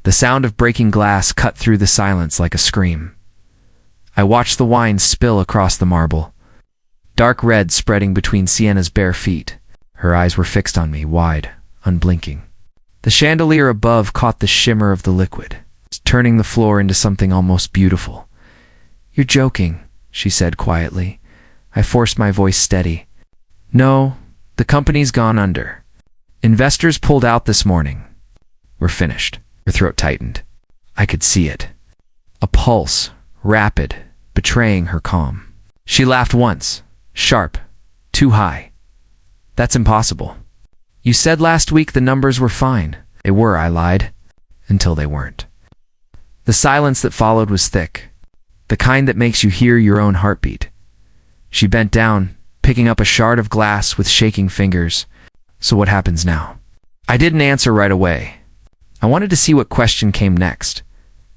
The sound of breaking glass cut through the silence like a scream. I watched the wine spill across the marble, dark red spreading between Sienna's bare feet. Her eyes were fixed on me, wide, unblinking. The chandelier above caught the shimmer of the liquid, turning the floor into something almost beautiful. "You're joking," she said quietly. I forced my voice steady. "No, the company's gone under. Investors pulled out this morning. We're finished." Her throat tightened. I could see it. A pulse, rapid, betraying her calm. She laughed once, sharp, too high. "That's impossible. You said last week the numbers were fine." "They were," I lied, "until they weren't." The silence that followed was thick, the kind that makes you hear your own heartbeat. She bent down, picking up a shard of glass with shaking fingers. "So what happens now?" I didn't answer right away. I wanted to see what question came next.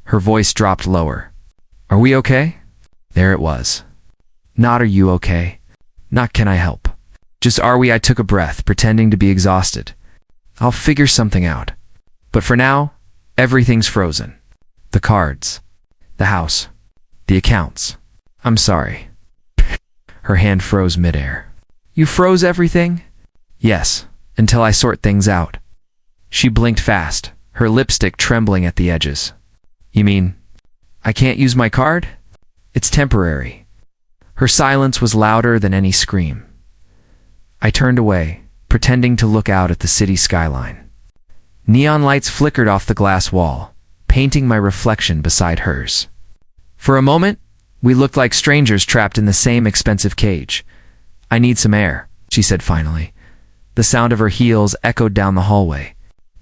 Her voice dropped lower. "Are we okay?" There it was. Not "are you okay?" Not "can I help?" Just "are we?" I took a breath, pretending to be exhausted. "I'll figure something out. But for now, everything's frozen. The cards, the house, the accounts. I'm sorry." Her hand froze midair. "You froze everything?" "Yes, until I sort things out." She blinked fast, her lipstick trembling at the edges. "You mean, I can't use my card?" "It's temporary." Her silence was louder than any scream. I turned away, pretending to look out at the city skyline. Neon lights flickered off the glass wall, painting my reflection beside hers. For a moment, we looked like strangers trapped in the same expensive cage. "I need some air," she said finally. The sound of her heels echoed down the hallway.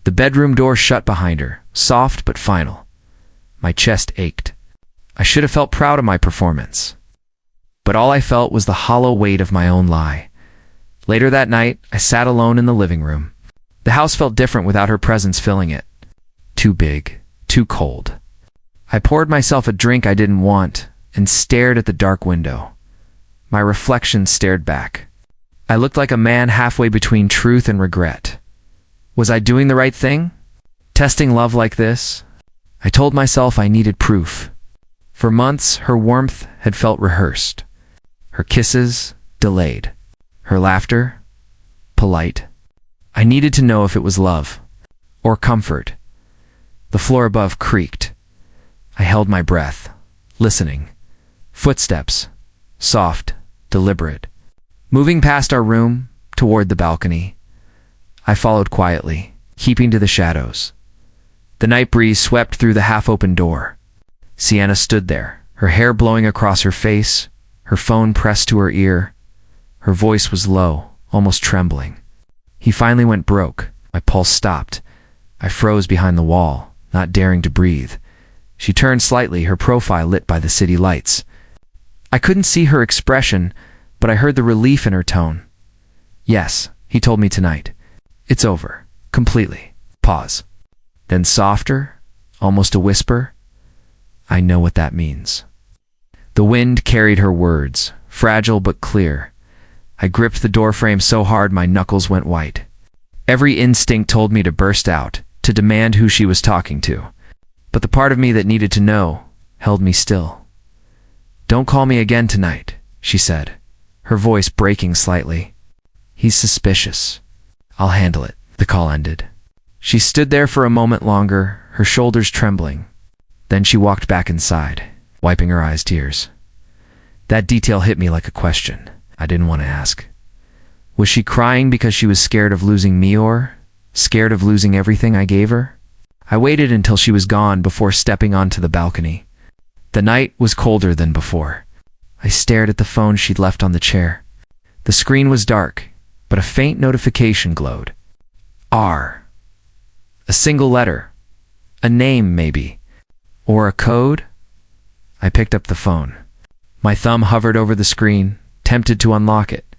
The bedroom door shut behind her, soft but final. My chest ached. I should have felt proud of my performance. But all I felt was the hollow weight of my own lie. Later that night, I sat alone in the living room. The house felt different without her presence filling it. Too big, too cold. I poured myself a drink I didn't want and stared at the dark window. My reflection stared back. I looked like a man halfway between truth and regret. Was I doing the right thing? Testing love like this? I told myself I needed proof. For months, her warmth had felt rehearsed. Her kisses, delayed. Her laughter, polite. I needed to know if it was love or comfort. The floor above creaked. I held my breath, listening. Footsteps, soft, deliberate. Moving past our room, toward the balcony. I followed quietly, keeping to the shadows. The night breeze swept through the half-open door. Sienna stood there, her hair blowing across her face, her phone pressed to her ear. Her voice was low, almost trembling. He finally went broke. My pulse stopped. I froze behind the wall, not daring to breathe. She turned slightly, her profile lit by the city lights. I couldn't see her expression, but I heard the relief in her tone. "Yes," he told me tonight. "It's over. Completely." Pause. Then softer, almost a whisper. "I know what that means." The wind carried her words, fragile but clear. I gripped the doorframe so hard my knuckles went white. Every instinct told me to burst out, to demand who she was talking to. But the part of me that needed to know held me still. "Don't call me again tonight," she said, her voice breaking slightly. "He's suspicious." "I'll handle it." The call ended. She stood there for a moment longer, her shoulders trembling. Then she walked back inside, wiping her eyes' tears. That detail hit me like a question I didn't want to ask. Was she crying because she was scared of losing me, or scared of losing everything I gave her? I waited until she was gone before stepping onto the balcony. The night was colder than before. I stared at the phone she'd left on the chair. The screen was dark, but a faint notification glowed. R. A single letter. A name, maybe. Or a code? I picked up the phone. My thumb hovered over the screen, tempted to unlock it.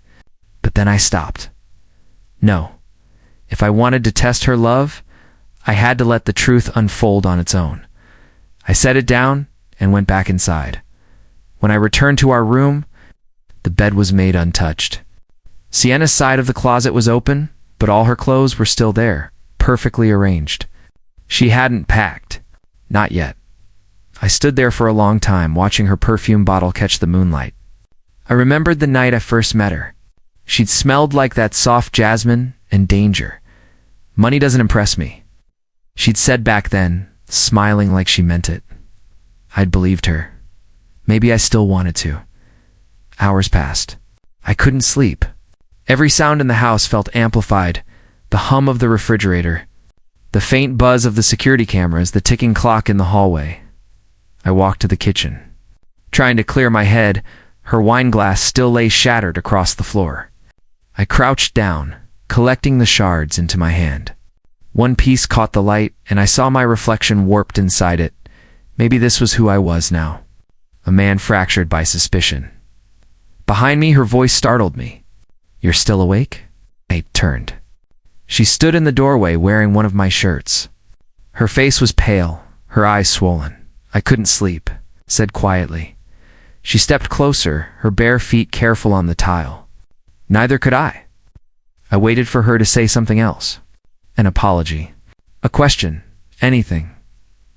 But then I stopped. No. If I wanted to test her love, I had to let the truth unfold on its own. I set it down and went back inside. When I returned to our room, the bed was made untouched. Sienna's side of the closet was open, but all her clothes were still there, perfectly arranged. She hadn't packed. Not yet. I stood there for a long time, watching her perfume bottle catch the moonlight. I remembered the night I first met her. She'd smelled like that soft jasmine and danger. Money doesn't impress me, she'd said back then, smiling like she meant it. I'd believed her. Maybe I still wanted to. Hours passed. I couldn't sleep. Every sound in the house felt amplified. The hum of the refrigerator, the faint buzz of the security cameras, the ticking clock in the hallway. I walked to the kitchen. Trying to clear my head, her wine glass still lay shattered across the floor. I crouched down, collecting the shards into my hand. One piece caught the light, and I saw my reflection warped inside it. Maybe this was who I was now. A man fractured by suspicion. Behind me, her voice startled me. "You're still awake?" I turned. She stood in the doorway wearing one of my shirts. Her face was pale, her eyes swollen. "I couldn't sleep," said quietly. She stepped closer, her bare feet careful on the tile. Neither could I. I waited for her to say something else. An apology. A question. Anything.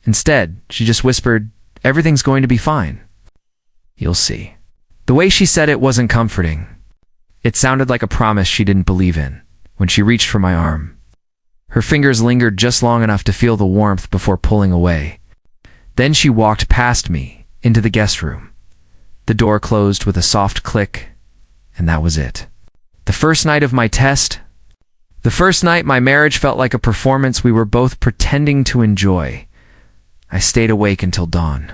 Instead, she just whispered, "Everything's going to be fine. You'll see." The way she said it wasn't comforting. It sounded like a promise she didn't believe in. When she reached for my arm, her fingers lingered just long enough to feel the warmth before pulling away. Then she walked past me into the guest room. The door closed with a soft click, and that was it. The first night of my test, the first night my marriage felt like a performance we were both pretending to enjoy. I stayed awake until dawn.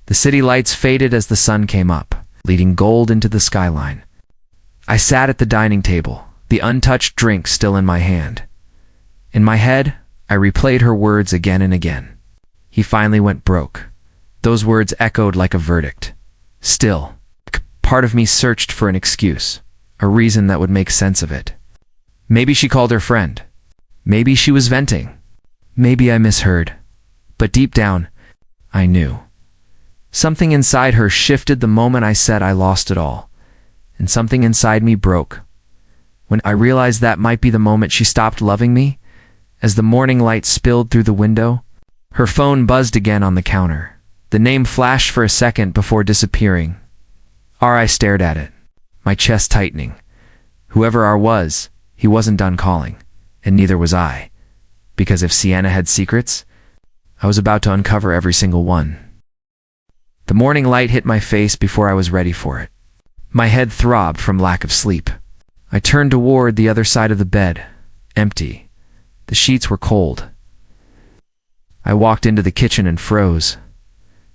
The city lights faded as the sun came up, leading gold into the skyline. I sat at the dining table, the untouched drink still in my hand. In my head, I replayed her words again and again. He finally went broke. Those words echoed like a verdict. Still, part of me searched for an excuse, a reason that would make sense of it. Maybe she called her friend. Maybe she was venting. Maybe I misheard. But deep down, I knew. Something inside her shifted the moment I said I lost it all. And something inside me broke. When I realized that might be the moment she stopped loving me, as the morning light spilled through the window, her phone buzzed again on the counter. The name flashed for a second before disappearing. I stared at it, my chest tightening. Whoever R was, he wasn't done calling, and neither was I. Because if Sienna had secrets, I was about to uncover every single one. The morning light hit my face before I was ready for it. My head throbbed from lack of sleep. I turned toward the other side of the bed, empty. The sheets were cold. I walked into the kitchen and froze.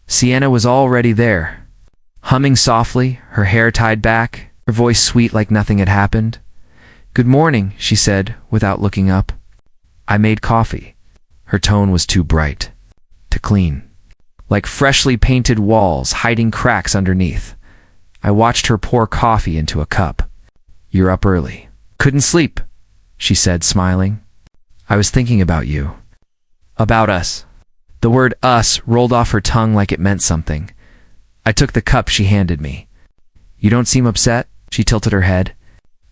Sienna was already there, humming softly, her hair tied back, her voice sweet like nothing had happened. "Good morning," she said, without looking up. I made coffee. Her tone was too bright, too clean, like freshly painted walls hiding cracks underneath. I watched her pour coffee into a cup. "You're up early." "Couldn't sleep," she said, smiling. "I was thinking about you." "About us." The word us rolled off her tongue like it meant something. I took the cup she handed me. "You don't seem upset?" She tilted her head.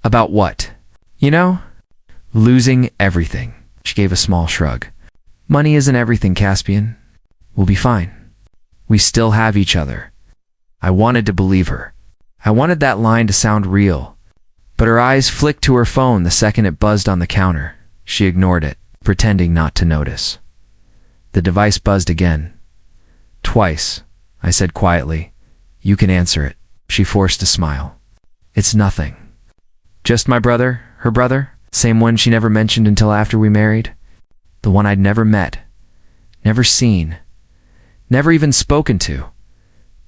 "About what?" "You know, losing everything." She gave a small shrug. "Money isn't everything, Caspian. We'll be fine. We still have each other." I wanted to believe her. I wanted that line to sound real. But her eyes flicked to her phone the second it buzzed on the counter. She ignored it, pretending not to notice. The device buzzed again. "Twice," I said quietly. "You can answer it." She forced a smile. "It's nothing." "Just my brother, her brother? Same one she never mentioned until after we married? The one I'd never met, never seen, never even spoken to.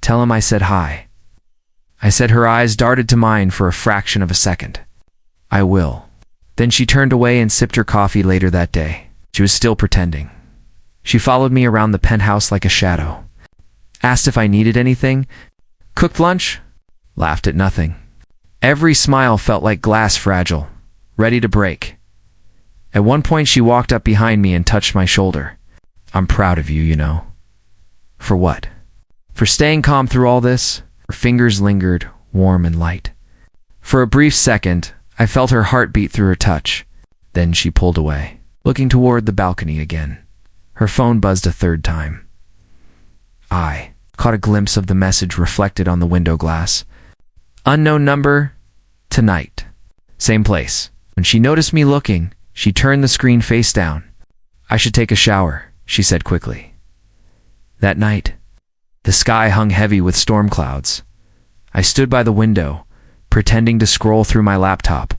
Tell him I said hi." I said. Her eyes darted to mine for a fraction of a second. "I will." Then she turned away and sipped her coffee later that day. She was still pretending. She followed me around the penthouse like a shadow. Asked if I needed anything. Cooked lunch. Laughed at nothing. Every smile felt like glass fragile, ready to break. At one point she walked up behind me and touched my shoulder. "I'm proud of you, you know." "For what?" "For staying calm through all this." Her fingers lingered, warm and light. For a brief second, I felt her heart beat through her touch. Then she pulled away, looking toward the balcony again. Her phone buzzed a third time. I caught a glimpse of the message reflected on the window glass. Unknown number, tonight. Same place. When she noticed me looking, she turned the screen face down. I should take a shower, she said quickly. That night, the sky hung heavy with storm clouds. I stood by the window, pretending to scroll through my laptop,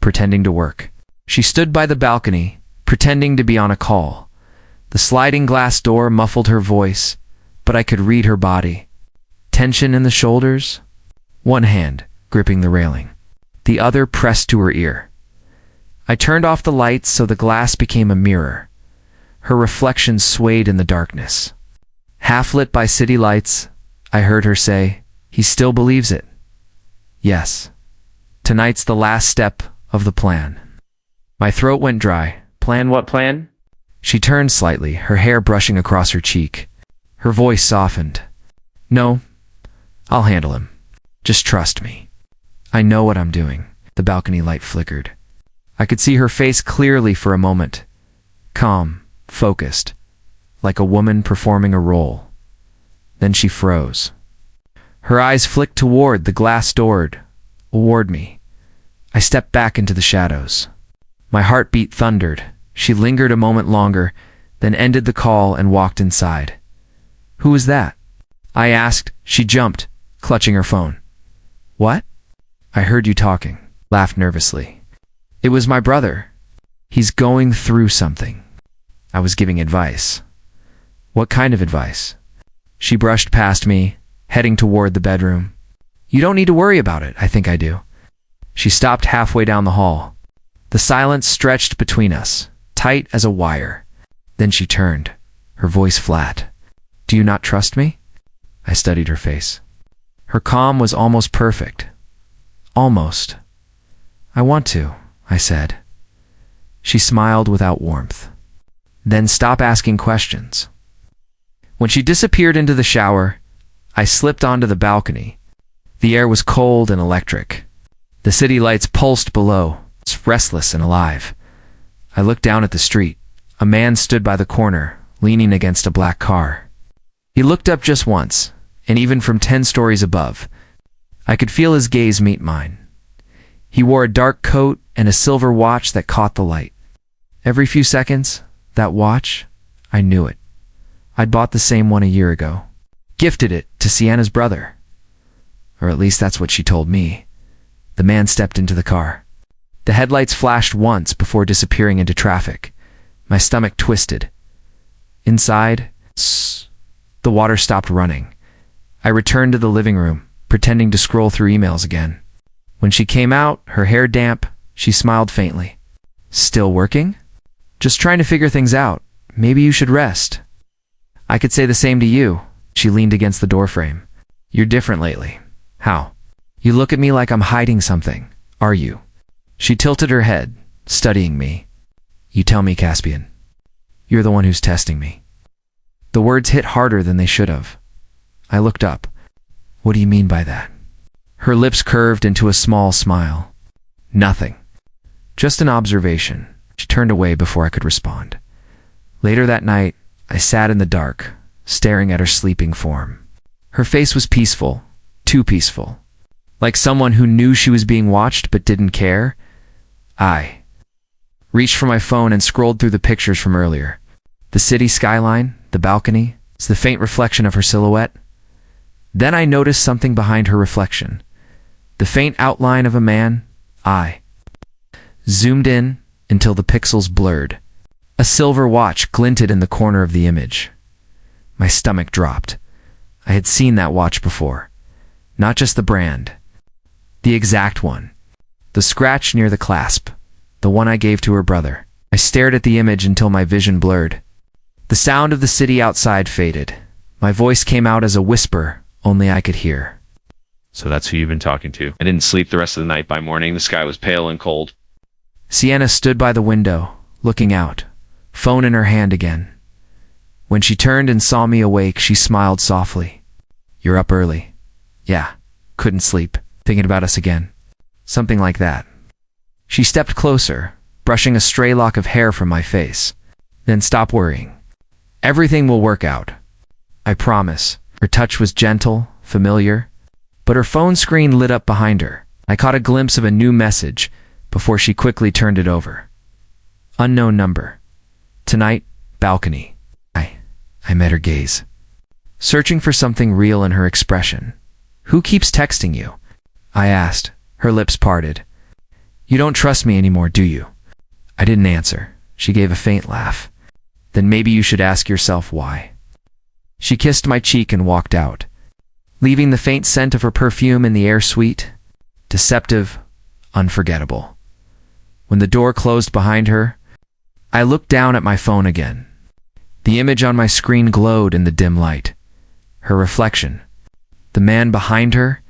pretending to work. She stood by the balcony, pretending to be on a call. The sliding glass door muffled her voice, but I could read her body. Tension in the shoulders, one hand gripping the railing, the other pressed to her ear. I turned off the lights so the glass became a mirror. Her reflection swayed in the darkness. Half lit by city lights, I heard her say, "He still believes it." Yes. Tonight's the last step of the plan. My throat went dry. Plan what plan? She turned slightly, her hair brushing across her cheek. Her voice softened. No, I'll handle him. Just trust me. I know what I'm doing. The balcony light flickered. I could see her face clearly for a moment. Calm, focused, like a woman performing a role. Then she froze. Her eyes flicked toward the glass door, toward me. I stepped back into the shadows. My heartbeat thundered. She lingered a moment longer, then ended the call and walked inside. Who was that? I asked. She jumped, clutching her phone. What? I heard you talking, laughed nervously. It was my brother. He's going through something. I was giving advice. What kind of advice? She brushed past me, heading toward the bedroom. You don't need to worry about it, I think I do. She stopped halfway down the hall. The silence stretched between us, tight as a wire. Then she turned, her voice flat. Do you not trust me? I studied her face. Her calm was almost perfect. Almost. I want to, I said. She smiled without warmth. Then stop asking questions. When she disappeared into the shower, I slipped onto the balcony. The air was cold and electric. The city lights pulsed below, restless and alive. I looked down at the street. A man stood by the corner, leaning against a black car. He looked up just once, and even from 10 stories above, I could feel his gaze meet mine. He wore a dark coat and a silver watch that caught the light. Every few seconds, that watch, I knew it. I'd bought the same one a year ago. Gifted it to Sienna's brother. Or at least that's what she told me. The man stepped into the car. The headlights flashed once before disappearing into traffic. My stomach twisted. Inside, the water stopped running. I returned to the living room, pretending to scroll through emails again. When she came out, her hair damp, she smiled faintly. Still working? Just trying to figure things out. Maybe you should rest. I could say the same to you. She leaned against the doorframe. You're different lately. How? You look at me like I'm hiding something. Are you? She tilted her head, studying me. You tell me, Caspian. You're the one who's testing me. The words hit harder than they should have. I looked up. What do you mean by that? Her lips curved into a small smile. Nothing. Just an observation. She turned away before I could respond. Later that night, I sat in the dark, staring at her sleeping form. Her face was peaceful, too peaceful. Like someone who knew she was being watched but didn't care. I reached for my phone and scrolled through the pictures from earlier. The city skyline, the balcony, the faint reflection of her silhouette. Then I noticed something behind her reflection. The faint outline of a man. I zoomed in until the pixels blurred. A silver watch glinted in the corner of the image. My stomach dropped. I had seen that watch before. Not just the brand. The exact one. The scratch near the clasp. The one I gave to her brother. I stared at the image until my vision blurred. The sound of the city outside faded. My voice came out as a whisper only I could hear. So that's who you've been talking to. I didn't sleep the rest of the night. By morning, the sky was pale and cold. Sienna stood by the window, looking out, phone in her hand again. When she turned and saw me awake, she smiled softly. You're up early. Yeah, couldn't sleep, thinking about us again. Something like that. She stepped closer, brushing a stray lock of hair from my face. Then stop worrying. Everything will work out. I promise. Her touch was gentle, familiar, but her phone screen lit up behind her. I caught a glimpse of a new message before she quickly turned it over. Unknown number. Tonight, balcony. I met her gaze, searching for something real in her expression. Who keeps texting you? I asked, her lips parted. You don't trust me anymore, do you? I didn't answer. She gave a faint laugh. Then maybe you should ask yourself why. She kissed my cheek and walked out, leaving the faint scent of her perfume in the air sweet, deceptive, unforgettable. When the door closed behind her, I looked down at my phone again. The image on my screen glowed in the dim light. Her reflection, the man behind her,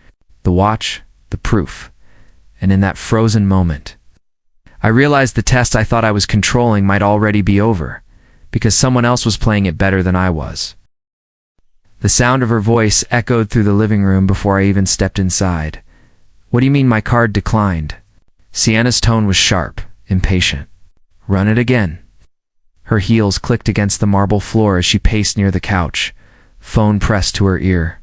the watch, the proof. And in that frozen moment, I realized the test I thought I was controlling might already be over, because someone else was playing it better than I was. The sound of her voice echoed through the living room before I even stepped inside. What do you mean my card declined? Sienna's tone was sharp, impatient. Run it again. Her heels clicked against the marble floor as she paced near the couch, phone pressed to her ear.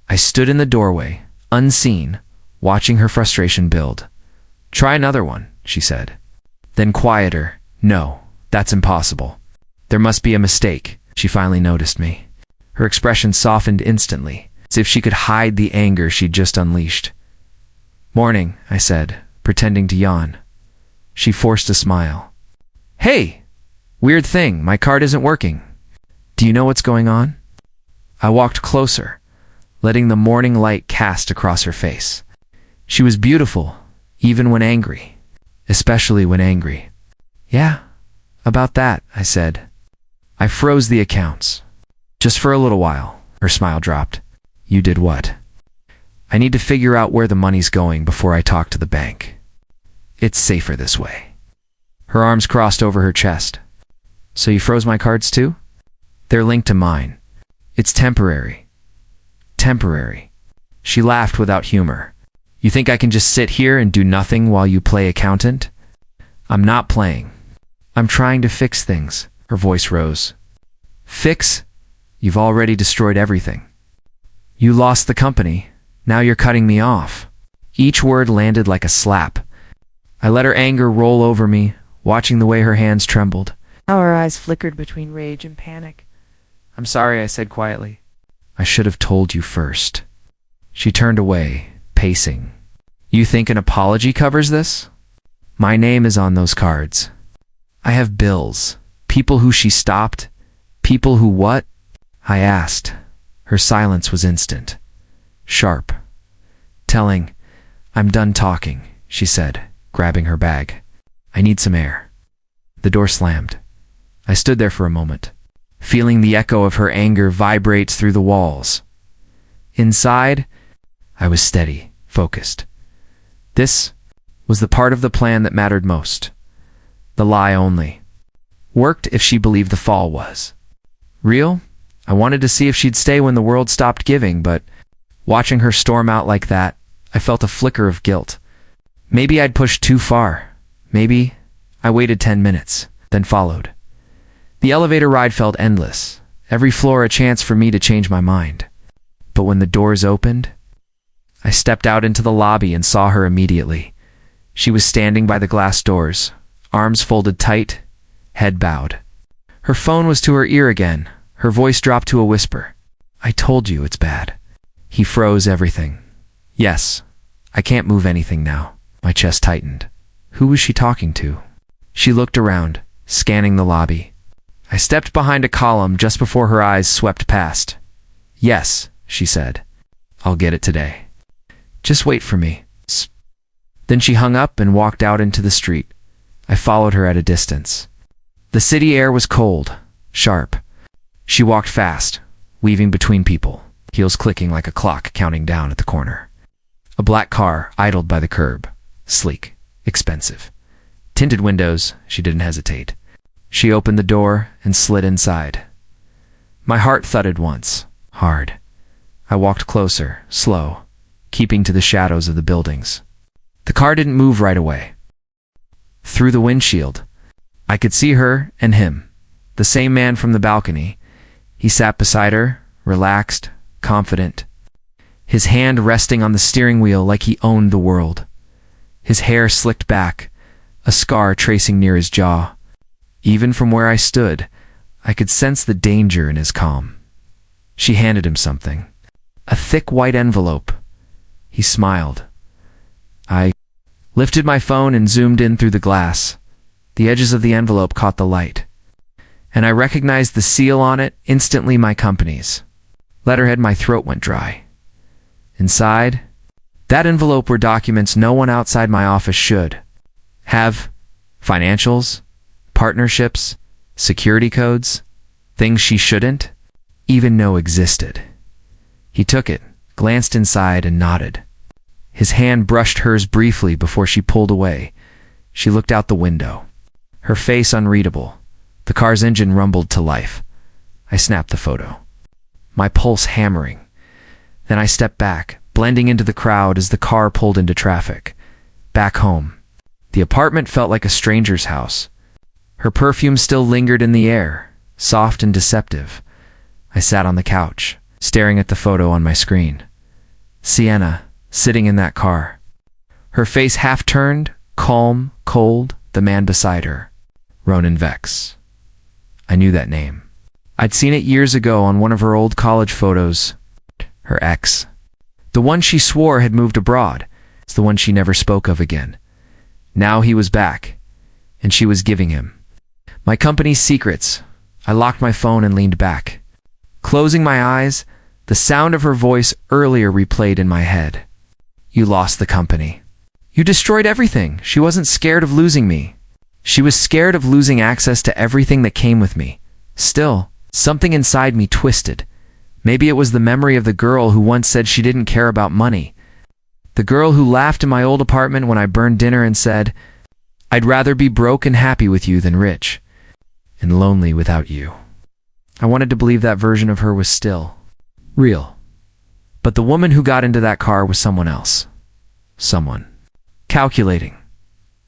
I stood in the doorway, unseen, watching her frustration build. Try another one, she said. Then quieter, no, that's impossible. There must be a mistake. She finally noticed me. Her expression softened instantly, as if she could hide the anger she'd just unleashed. Morning, I said, pretending to yawn. She forced a smile. Hey! Weird thing, my card isn't working. Do you know what's going on? I walked closer, letting the morning light cast across her face. She was beautiful, even when angry, especially when angry. Yeah, about that, I said. I froze the accounts. Just for a little while, her smile dropped. You did what? I need to figure out where the money's going before I talk to the bank. It's safer this way. Her arms crossed over her chest. So you froze my cards too? They're linked to mine. It's temporary. Temporary. She laughed without humor. You think I can just sit here and do nothing while you play accountant? I'm not playing. I'm trying to fix things. Her voice rose. Fix? You've already destroyed everything. You lost the company. Now you're cutting me off. Each word landed like a slap. I let her anger roll over me, watching the way her hands trembled. Our eyes flickered between rage and panic. I'm sorry, I said quietly. I should have told you first. She turned away, pacing. You think an apology covers this? My name is on those cards. I have bills. People who she stopped. People who what? I asked. Her silence was instant. Sharp. Telling. I'm done talking, she said, grabbing her bag. I need some air. The door slammed. I stood there for a moment, feeling the echo of her anger vibrate through the walls. Inside, I was steady, focused. This was the part of the plan that mattered most. The lie only. Worked if she believed the fall was real. I wanted to see if she'd stay when the world stopped giving, but watching her storm out like that, I felt a flicker of guilt. Maybe I'd pushed too far. Maybe I waited 10 minutes, then followed. The elevator ride felt endless, every floor a chance for me to change my mind. But when the doors opened, I stepped out into the lobby and saw her immediately. She was standing by the glass doors, arms folded tight, head bowed. Her phone was to her ear again, her voice dropped to a whisper. I told you it's bad. He froze everything. Yes, I can't move anything now. My chest tightened. Who was she talking to? She looked around, scanning the lobby. I stepped behind a column just before her eyes swept past. Yes, she said. I'll get it today. Just wait for me. Then she hung up and walked out into the street. I followed her at a distance. The city air was cold, sharp. She walked fast, weaving between people, heels clicking like a clock counting down at the corner. A black car idled by the curb, sleek, expensive. Tinted windows, she didn't hesitate. She opened the door and slid inside. My heart thudded once, hard. I walked closer, slow, keeping to the shadows of the buildings. The car didn't move right away. Through the windshield, I could see her and him, the same man from the balcony, He sat beside her, relaxed, confident, his hand resting on the steering wheel like he owned the world. His hair slicked back, a scar tracing near his jaw. Even from where I stood, I could sense the danger in his calm. She handed him something. A thick white envelope. He smiled. I lifted my phone and zoomed in through the glass. The edges of the envelope caught the light, and I recognized the seal on it, instantly my company's. Letterhead, my throat went dry. Inside, that envelope were documents no one outside my office should have. Financials, partnerships, security codes, things she shouldn't even know existed. He took it, glanced inside, and nodded. His hand brushed hers briefly before she pulled away. She looked out the window, her face unreadable. The car's engine rumbled to life. I snapped the photo, my pulse hammering. Then I stepped back, blending into the crowd as the car pulled into traffic. Back home, the apartment felt like a stranger's house. Her perfume still lingered in the air, soft and deceptive. I sat on the couch, staring at the photo on my screen. Sienna, sitting in that car. Her face half turned, calm, cold, the man beside her. Ronan Vex. I knew that name. I'd seen it years ago on one of her old college photos. Her ex. The one she swore had moved abroad. It's the one she never spoke of again. Now he was back, and she was giving him my company's secrets. I locked my phone and leaned back. Closing my eyes, the sound of her voice earlier replayed in my head. You lost the company. You destroyed everything. She wasn't scared of losing me. She was scared of losing access to everything that came with me. Still, something inside me twisted. Maybe it was the memory of the girl who once said she didn't care about money. The girl who laughed in my old apartment when I burned dinner and said, I'd rather be broke and happy with you than rich and lonely without you. I wanted to believe that version of her was still real. But the woman who got into that car was someone else. Someone calculating.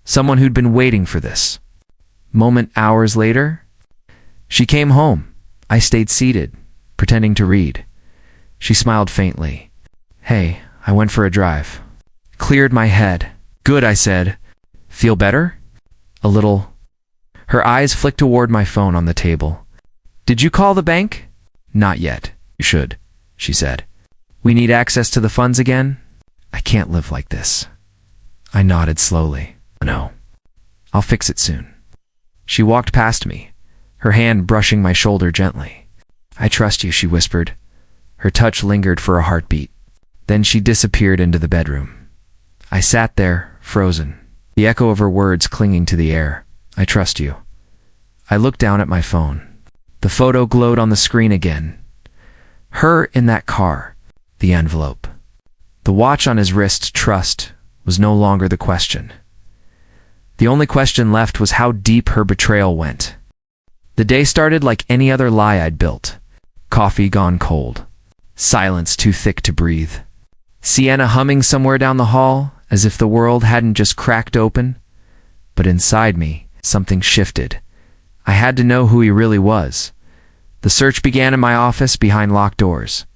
Someone who'd been waiting for this moment. Hours later, she came home. I stayed seated, pretending to read. She smiled faintly. Hey, I went for a drive. Cleared my head. Good, I said. Feel better? A little. Her eyes flicked toward my phone on the table. Did you call the bank? Not yet. You should, she said. We need access to the funds again? I can't live like this. I nodded slowly. No. I'll fix it soon. She walked past me, her hand brushing my shoulder gently. I trust you, she whispered. Her touch lingered for a heartbeat. Then she disappeared into the bedroom. I sat there, frozen, the echo of her words clinging to the air. I trust you. I looked down at my phone. The photo glowed on the screen again. Her in that car. The envelope. The watch on his wrist. Trust was no longer the question. The only question left was how deep her betrayal went. The day started like any other lie I'd built. Coffee gone cold. Silence too thick to breathe. Sienna humming somewhere down the hall, as if the world hadn't just cracked open. But inside me, something shifted. I had to know who he really was. The search began in my office behind locked doors.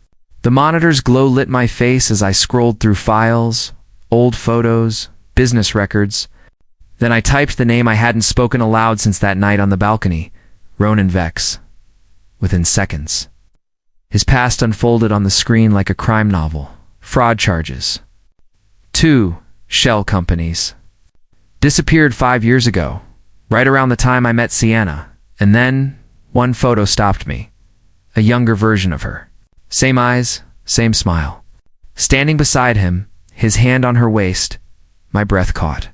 The monitor's glow lit my face as I scrolled through files, old photos, business records. Then I typed the name I hadn't spoken aloud since that night on the balcony, Ronan Vex. Within seconds, his past unfolded on the screen like a crime novel. Fraud charges. 2 shell companies. Disappeared 5 years ago, right around the time I met Sienna. And then, one photo stopped me. A younger version of her. Same eyes, same smile. Standing beside him, his hand on her waist, my breath caught.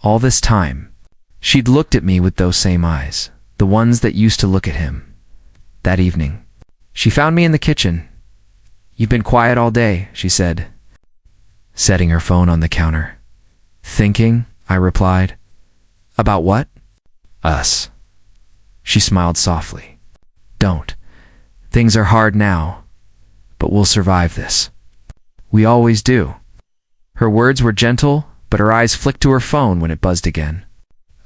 All this time, she'd looked at me with those same eyes, the ones that used to look at him. That evening, she found me in the kitchen. You've been quiet all day, she said, setting her phone on the counter. Thinking, I replied. About what? Us. She smiled softly. Don't. Things are hard now, but we'll survive this. We always do. Her words were gentle, but her eyes flicked to her phone when it buzzed again.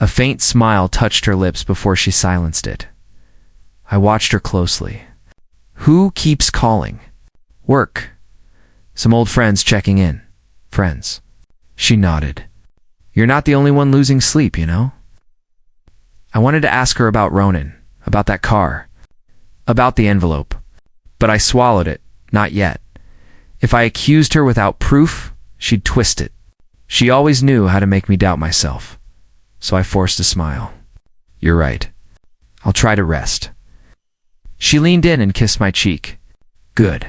A faint smile touched her lips before she silenced it. I watched her closely. Who keeps calling? Work. Some old friends checking in. Friends. She nodded. You're not the only one losing sleep, you know? I wanted to ask her about Ronan, about that car, about the envelope. But I swallowed it. Not yet. If I accused her without proof, she'd twist it. She always knew how to make me doubt myself. So I forced a smile. You're right. I'll try to rest. She leaned in and kissed my cheek. Good.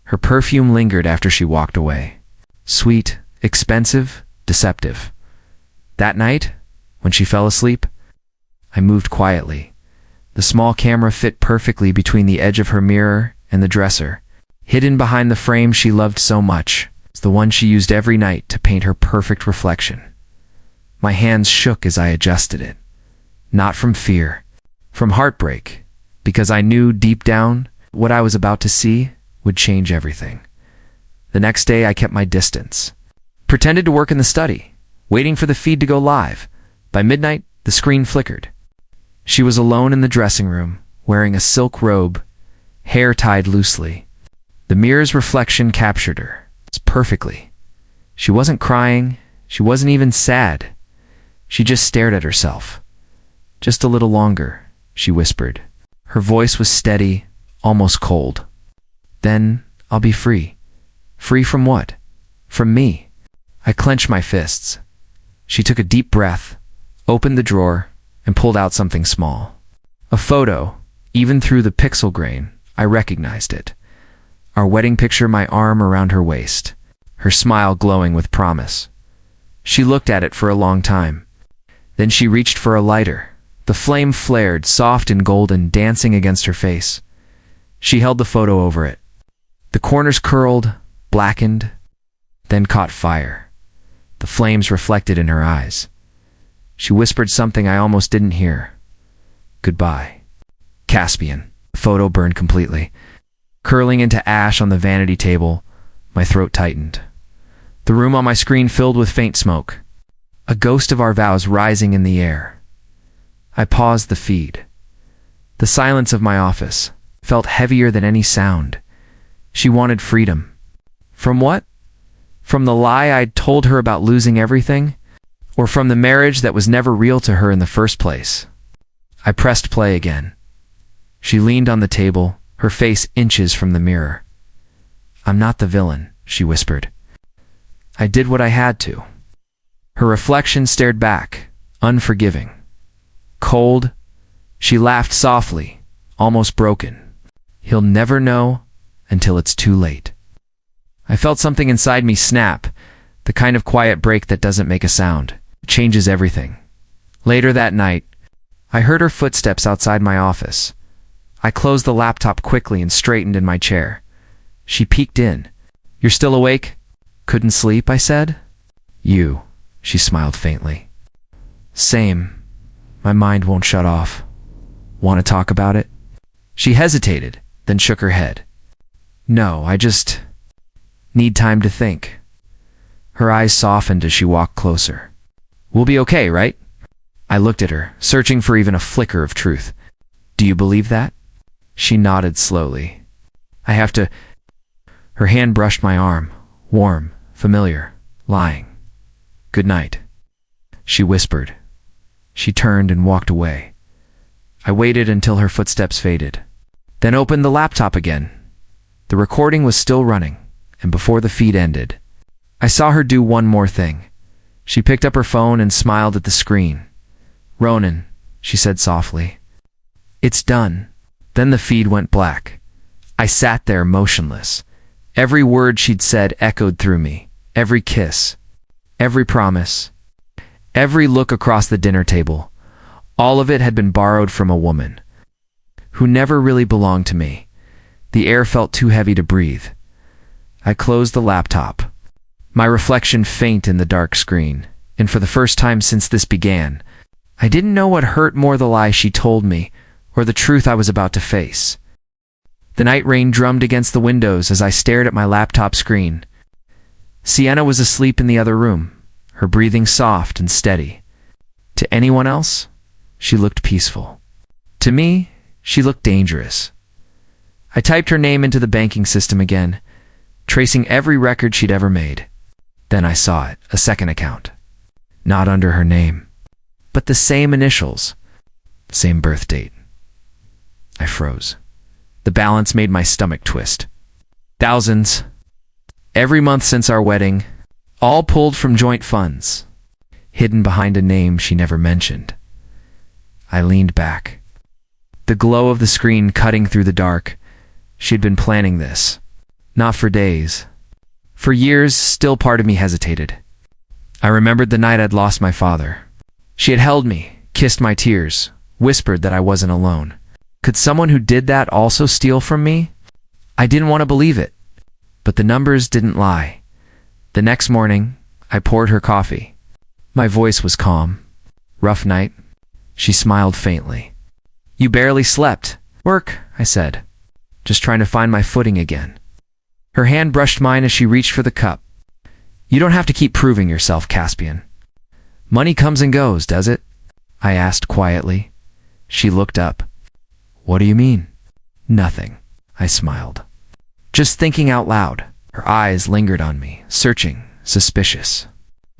Her perfume lingered after she walked away. Sweet, expensive, deceptive. That night, when she fell asleep, I moved quietly. The small camera fit perfectly between the edge of her mirror and the dresser. Hidden behind the frame she loved so much, it's the one she used every night to paint her perfect reflection. My hands shook as I adjusted it. Not from fear, from heartbreak, because I knew deep down what I was about to see would change everything. The next day I kept my distance. Pretended to work in the study, waiting for the feed to go live. By midnight, the screen flickered. She was alone in the dressing room, wearing a silk robe, hair tied loosely. The mirror's reflection captured her perfectly. She wasn't crying. She wasn't even sad. She just stared at herself. Just a little longer, she whispered. Her voice was steady, almost cold. Then I'll be free. Free from what? From me. I clenched my fists. She took a deep breath, opened the drawer, and pulled out something small. A photo. Even through the pixel grain, I recognized it. Our wedding picture, my arm around her waist, her smile glowing with promise. She looked at it for a long time. Then she reached for a lighter. The flame flared, soft and golden, dancing against her face. She held the photo over it. The corners curled, blackened, then caught fire. The flames reflected in her eyes. She whispered something I almost didn't hear. Goodbye. Caspian. The photo burned completely. Curling into ash on the vanity table, my throat tightened. The room on my screen filled with faint smoke. A ghost of our vows rising in the air. I paused the feed. The silence of my office felt heavier than any sound. She wanted freedom. From what? From the lie I'd told her about losing everything? Or from the marriage that was never real to her in the first place? I pressed play again. She leaned on the table, her face inches from the mirror. I'm not the villain, she whispered. I did what I had to. Her reflection stared back, unforgiving. Cold, she laughed softly, almost broken. He'll never know until it's too late. I felt something inside me snap, the kind of quiet break that doesn't make a sound. It changes everything. Later that night, I heard her footsteps outside my office. I closed the laptop quickly and straightened in my chair. She peeked in. You're still awake? Couldn't sleep, I said. You, she smiled faintly. Same. My mind won't shut off. Want to talk about it? She hesitated, then shook her head. No, I just need time to think. Her eyes softened as she walked closer. We'll be okay, right? I looked at her, searching for even a flicker of truth. Do you believe that? She nodded slowly. I have to... Her hand brushed my arm, warm, familiar, lying. Good night, she whispered. She turned and walked away. I waited until her footsteps faded, then opened the laptop again. The recording was still running, and before the feed ended, I saw her do one more thing. She picked up her phone and smiled at the screen. Ronan, she said softly. It's done. Then the feed went black. I sat there motionless. Every word she'd said echoed through me. Every kiss. Every promise. Every look across the dinner table. All of it had been borrowed from a woman who never really belonged to me. The air felt too heavy to breathe. I closed the laptop. My reflection faint in the dark screen, and for the first time since this began, I didn't know what hurt more, the lie she told me or the truth I was about to face. The night rain drummed against the windows as I stared at my laptop screen. Sienna was asleep in the other room, her breathing soft and steady. To anyone else, she looked peaceful. To me, She looked dangerous. I typed her name into the banking system again, tracing every record she'd ever made. Then I saw it, a second account. Not under her name, but the same initials, same birth date. I froze. The balance made my stomach twist. Thousands. Every month since our wedding, all pulled from joint funds, hidden behind a name she never mentioned. I leaned back, the glow of the screen cutting through the dark. She'd been planning this. Not for days. For years, still part of me hesitated. I remembered the night I'd lost my father. She had held me, kissed my tears, whispered that I wasn't alone. Could someone who did that also steal from me? I didn't want to believe it, but the numbers didn't lie. The next morning, I poured her coffee. My voice was calm. Rough night? She smiled faintly. You barely slept. Work, I said, just trying to find my footing again. Her hand brushed mine as she reached for the cup. You don't have to keep proving yourself, Caspian. Money comes and goes, does it? I asked quietly. She looked up. What do you mean? Nothing, I smiled. Just thinking out loud. Her eyes lingered on me, searching, suspicious.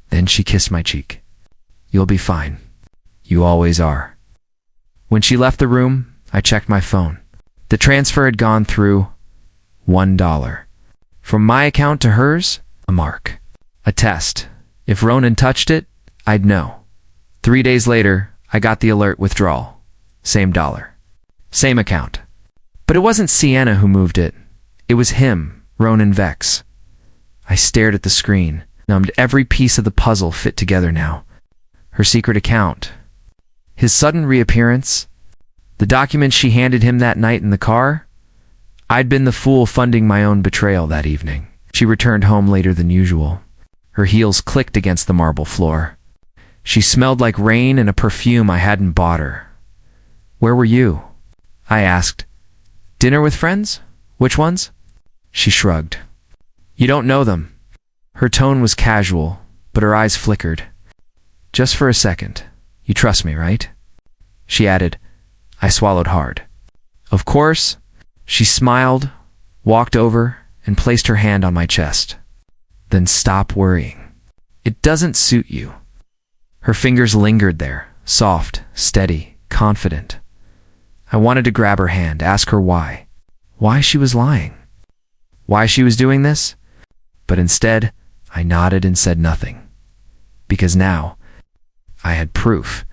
Then she kissed my cheek. You'll be fine. You always are. When she left the room, I checked my phone. The transfer had gone through. $1. From my account to hers, a mark. A test. If Ronan touched it, I'd know. 3 days later, I got the alert withdrawal. Same dollar. Same account. But it wasn't Sienna who moved it. It was him, Ronan Vex. I stared at the screen, numbed. Every piece of the puzzle fit together now. Her secret account. His sudden reappearance. The documents she handed him that night in the car. I'd been the fool funding my own betrayal that evening. She returned home later than usual. Her heels clicked against the marble floor. She smelled like rain and a perfume I hadn't bought her. Where were you? I asked. Dinner with friends? Which ones? She shrugged. You don't know them. Her tone was casual, but her eyes flickered. Just for a second. You trust me, right? She added. I swallowed hard. Of course. She smiled, walked over, and placed her hand on my chest. Then stop worrying. It doesn't suit you. Her fingers lingered there, soft, steady, confident. I wanted to grab her hand, ask her why. Why she was lying. Why she was doing this? But instead, I nodded and said nothing. Because now, I had proof,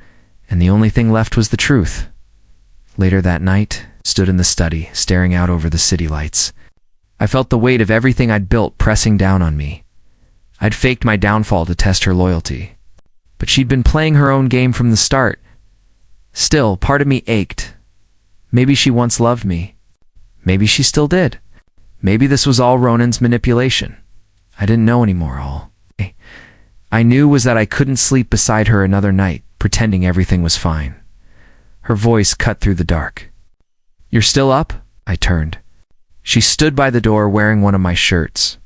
and the only thing left was the truth. Later that night, stood in the study, staring out over the city lights. I felt the weight of everything I'd built pressing down on me. I'd faked my downfall to test her loyalty. But she'd been playing her own game from the start. Still, part of me ached. Maybe she once loved me. Maybe she still did. Maybe this was all Ronan's manipulation. I didn't know anymore. All I knew was that I couldn't sleep beside her another night, pretending everything was fine. Her voice cut through the dark. You're still up? I turned. She stood by the door wearing one of my shirts.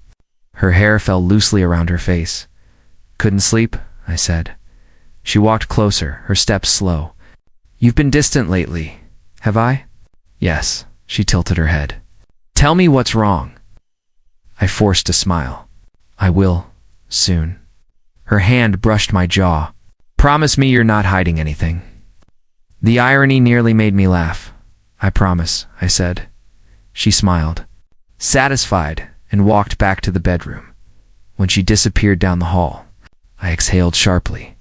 Her hair fell loosely around her face. Couldn't sleep? I said. She walked closer, her steps slow. You've been distant lately. Have I? Yes. She tilted her head. Tell me what's wrong. I forced a smile. I will. Soon. Her hand brushed my jaw. Promise me you're not hiding anything. The irony nearly made me laugh. I promise, I said. She smiled, satisfied, and walked back to the bedroom. When she disappeared down the hall, I exhaled sharply.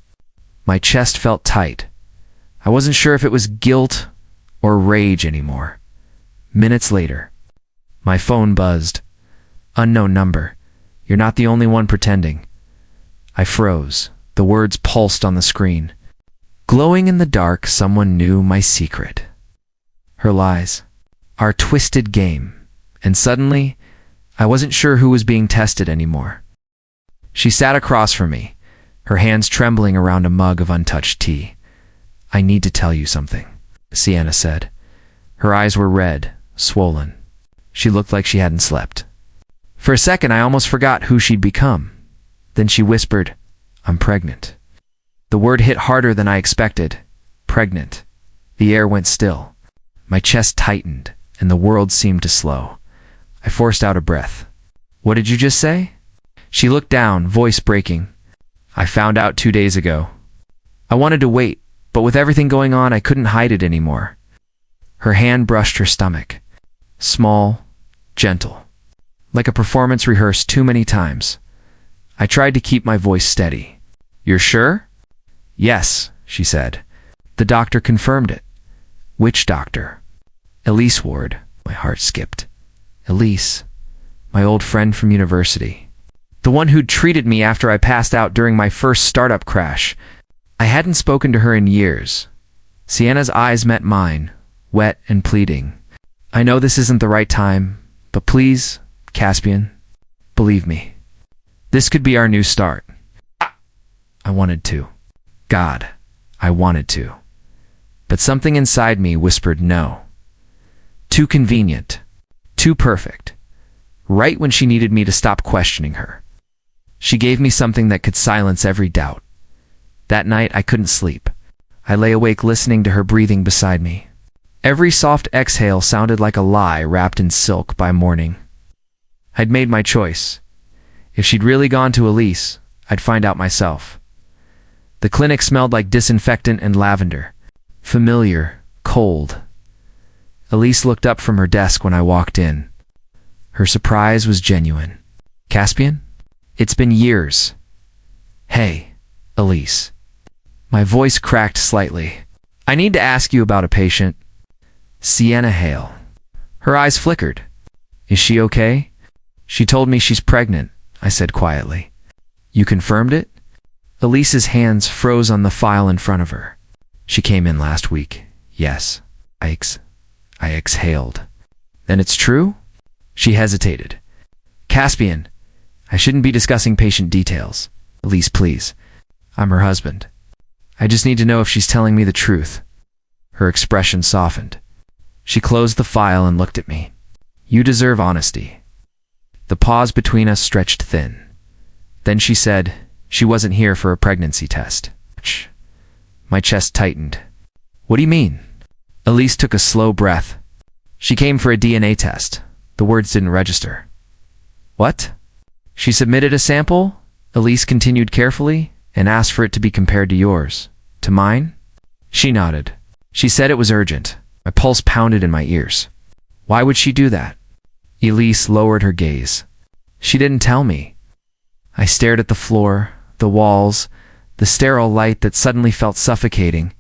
My chest felt tight. I wasn't sure if it was guilt or rage anymore. Minutes later, my phone buzzed. Unknown number. You're not the only one pretending. I froze. The words pulsed on the screen. Glowing in the dark, someone knew my secret. Her lies. Our twisted game. And suddenly, I wasn't sure who was being tested anymore. She sat across from me, her hands trembling around a mug of untouched tea. I need to tell you something, Sienna said. Her eyes were red, swollen. She looked like she hadn't slept. For a second, I almost forgot who she'd become. Then she whispered, I'm pregnant. The word hit harder than I expected. Pregnant. The air went still. My chest tightened, and the world seemed to slow. I forced out a breath. "What did you just say?" She looked down, voice breaking. "I found out 2 days ago." I wanted to wait, but with everything going on, I couldn't hide it anymore. Her hand brushed her stomach. Small, gentle, like a performance rehearsed too many times. I tried to keep my voice steady. "You're sure?" "Yes," she said. "The doctor confirmed it." "Which doctor?" "Elise Ward." My heart skipped. Elise, my old friend from university. The one who'd treated me after I passed out during my first startup crash. I hadn't spoken to her in years. Sienna's eyes met mine, wet and pleading. "I know this isn't the right time, but please, Caspian, believe me. This could be our new start." I wanted to. God, I wanted to. But something inside me whispered no. Too convenient. Too perfect. Right when she needed me to stop questioning her. She gave me something that could silence every doubt. That night I couldn't sleep. I lay awake listening to her breathing beside me. Every soft exhale sounded like a lie wrapped in silk by morning. I'd made my choice. If she'd really gone to Elise, I'd find out myself. The clinic smelled like disinfectant and lavender. Familiar, cold. Elise looked up from her desk when I walked in. Her surprise was genuine. "Caspian? It's been years." "Hey, Elise." My voice cracked slightly. "I need to ask you about a patient." "Sienna Hale." Her eyes flickered. "Is she okay?" "She told me she's pregnant," I said quietly. "You confirmed it?" Elise's hands froze on the file in front of her. "She came in last week. Yes." I exhaled. "Then it's true?" She hesitated. "Caspian, I shouldn't be discussing patient details. Elise, please. I'm her husband. I just need to know if she's telling me the truth." Her expression softened. She closed the file and looked at me. "You deserve honesty." The pause between us stretched thin. Then she said she wasn't here for a pregnancy test. My chest tightened. "What do you mean?" Elise took a slow breath. "She came for a DNA test." The words didn't register. "What?" "She submitted a sample," Elise continued carefully, "and asked for it to be compared to yours." "To mine?" She nodded. "She said it was urgent." My pulse pounded in my ears. "Why would she do that?" Elise lowered her gaze. "She didn't tell me." I stared at the floor, the walls, the sterile light that suddenly felt suffocating.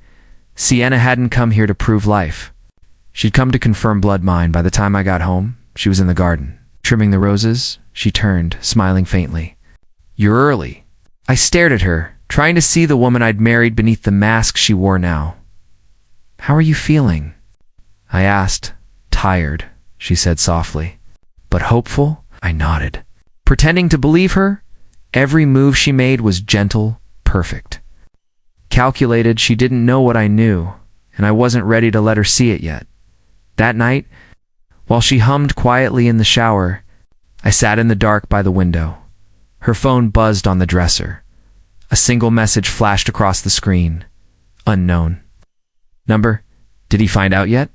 Sienna hadn't come here to prove life. She'd come to confirm blood mine. By the time I got home, she was in the garden. Trimming the roses, she turned, smiling faintly. "You're early." I stared at her, trying to see the woman I'd married beneath the mask she wore now. "How are you feeling?" I asked. "Tired," she said softly. "But hopeful?" I nodded. Pretending to believe her, every move she made was gentle, perfect. Calculated. She didn't know what I knew, and I wasn't ready to let her see it yet. That night, while she hummed quietly in the shower, I sat in the dark by the window. Her phone buzzed on the dresser. A single message flashed across the screen. Unknown. Number? Did he find out yet?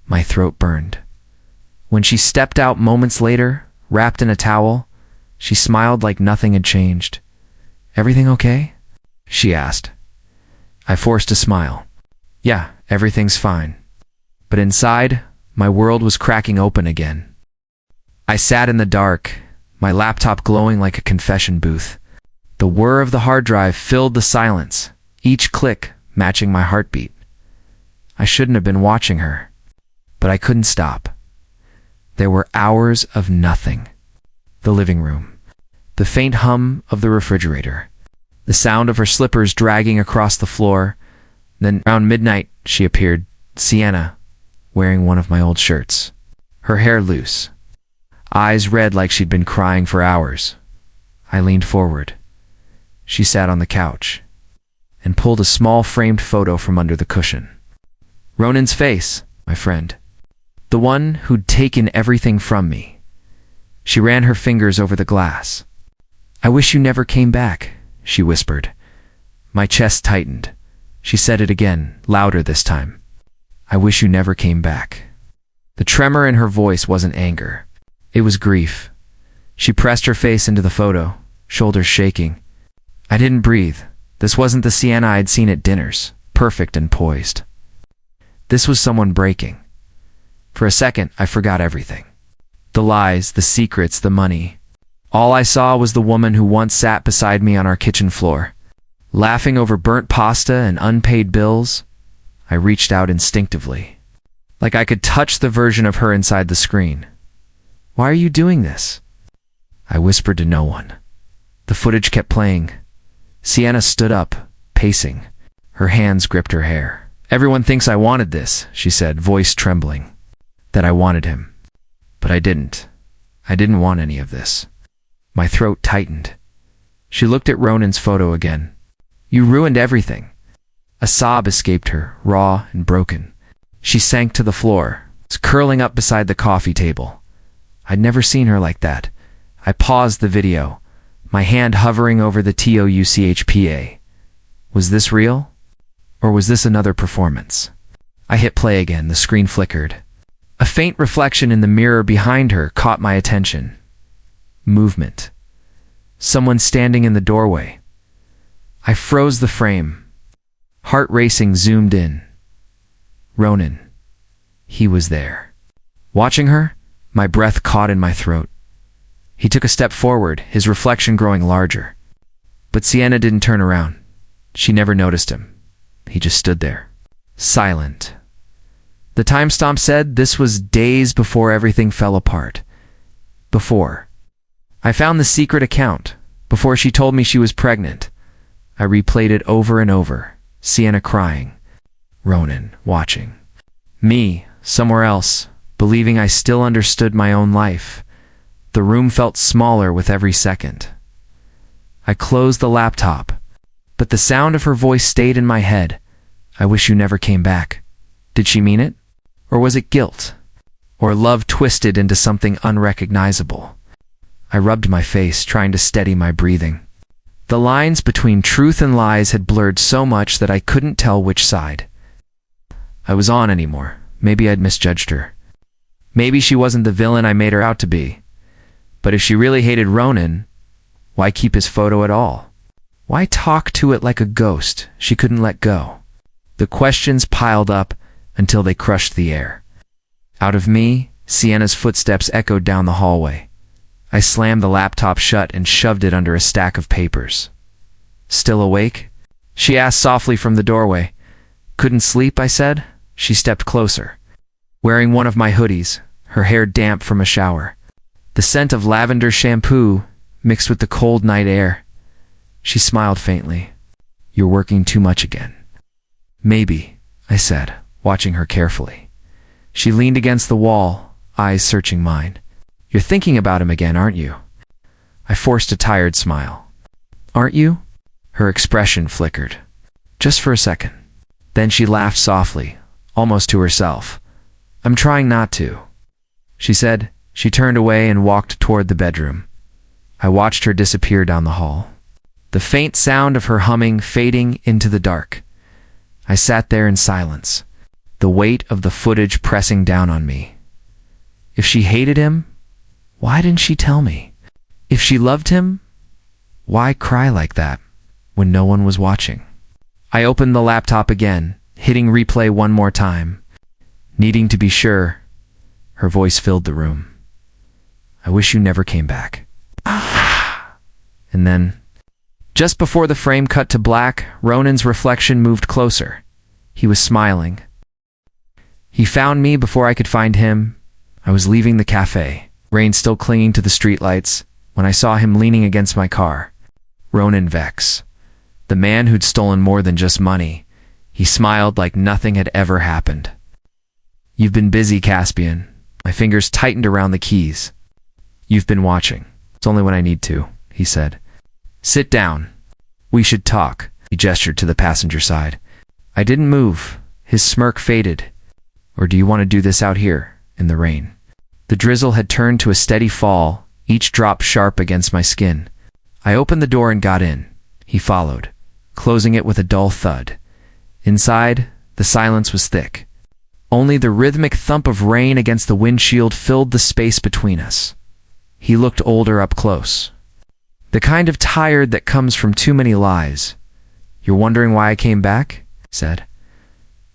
My throat burned. When she stepped out moments later, wrapped in a towel, she smiled like nothing had changed. "Everything okay?" she asked. I forced a smile. "Yeah, everything's fine." But inside, my world was cracking open again. I sat in the dark, my laptop glowing like a confession booth. The whir of the hard drive filled the silence, each click matching my heartbeat. I shouldn't have been watching her, but I couldn't stop. There were hours of nothing. The living room, the faint hum of the refrigerator, the sound of her slippers dragging across the floor. Then around midnight, she appeared, Sienna, wearing one of my old shirts, her hair loose, eyes red like she'd been crying for hours. I leaned forward. She sat on the couch and pulled a small framed photo from under the cushion. Ronan's face, my friend. The one who'd taken everything from me. She ran her fingers over the glass. "I wish you never came back," she whispered. My chest tightened. She said it again, louder this time. I wish you never came back." The tremor in her voice wasn't anger. It was grief. She pressed her face into the photo, shoulders shaking. I didn't breathe. This wasn't the Sienna I'd seen at dinners, perfect and poised. This was someone breaking. For a second, I forgot everything. The lies, the secrets, the money. All I saw was the woman who once sat beside me on our kitchen floor. Laughing over burnt pasta and unpaid bills, I reached out instinctively. Like I could touch the version of her inside the screen. "Why are you doing this?" I whispered to no one. The footage kept playing. Sienna stood up, pacing. Her hands gripped her hair. "Everyone thinks I wanted this," she said, voice trembling. "That I wanted him. But I didn't. I didn't want any of this." My throat tightened. She looked at Ronan's photo again. "You ruined everything." A sob escaped her, raw and broken. She sank to the floor, curling up beside the coffee table. I'd never seen her like that. I paused the video, my hand hovering over the TOUCHPA. Was this real? Or was this another performance? I hit play again, the screen flickered. A faint reflection in the mirror behind her caught my attention. Movement. Someone standing in the doorway. I froze the frame. Heart racing, zoomed in. Ronan. He was there. Watching her, my breath caught in my throat. He took a step forward, his reflection growing larger. But Sienna didn't turn around. She never noticed him. He just stood there, silent. The timestamp said this was days before everything fell apart. Before. I found the secret account, before she told me she was pregnant. I replayed it over and over, Sienna crying, Ronan watching. Me, somewhere else, believing I still understood my own life. The room felt smaller with every second. I closed the laptop, but the sound of her voice stayed in my head. "I wish you never came back." Did she mean it? Or was it guilt? Or love twisted into something unrecognizable? I rubbed my face, trying to steady my breathing. The lines between truth and lies had blurred so much that I couldn't tell which side I was on anymore. Maybe I'd misjudged her. Maybe she wasn't the villain I made her out to be. But if she really hated Ronan, why keep his photo at all? Why talk to it like a ghost she couldn't let go? The questions piled up until they crushed the air. Out of me, Sienna's footsteps echoed down the hallway. I slammed the laptop shut and shoved it under a stack of papers. "Still awake?" she asked softly from the doorway. "Couldn't sleep," I said. She stepped closer, wearing one of my hoodies, her hair damp from a shower. The scent of lavender shampoo mixed with the cold night air. She smiled faintly. "You're working too much again." "Maybe," I said, watching her carefully. She leaned against the wall, eyes searching mine. "You're thinking about him again, aren't you?" I forced a tired smile. "Aren't you?" Her expression flickered. Just for a second. Then she laughed softly, almost to herself. "I'm trying not to," she said. She turned away and walked toward the bedroom. I watched her disappear down the hall. The faint sound of her humming fading into the dark. I sat there in silence, the weight of the footage pressing down on me. If she hated him, why didn't she tell me? If she loved him, why cry like that when no one was watching? I opened the laptop again, hitting replay one more time. Needing to be sure, her voice filled the room. "I wish you never came back." And then, just before the frame cut to black, Ronan's reflection moved closer. He was smiling. He found me before I could find him. I was leaving the cafe, rain still clinging to the streetlights, when I saw him leaning against my car. Ronan Vex, the man who'd stolen more than just money. He smiled like nothing had ever happened. "You've been busy, Caspian." My fingers tightened around the keys. "You've been watching. It's only when I need to," he said. "Sit down. We should talk." He gestured to the passenger side. I didn't move. His smirk faded. "Or do you want to do this out here, in the rain?" The drizzle had turned to a steady fall, each drop sharp against my skin. I opened the door and got in. He followed, closing it with a dull thud. Inside, the silence was thick. Only the rhythmic thump of rain against the windshield filled the space between us. He looked older up close. The kind of tired that comes from too many lies. "You're wondering why I came back?" said.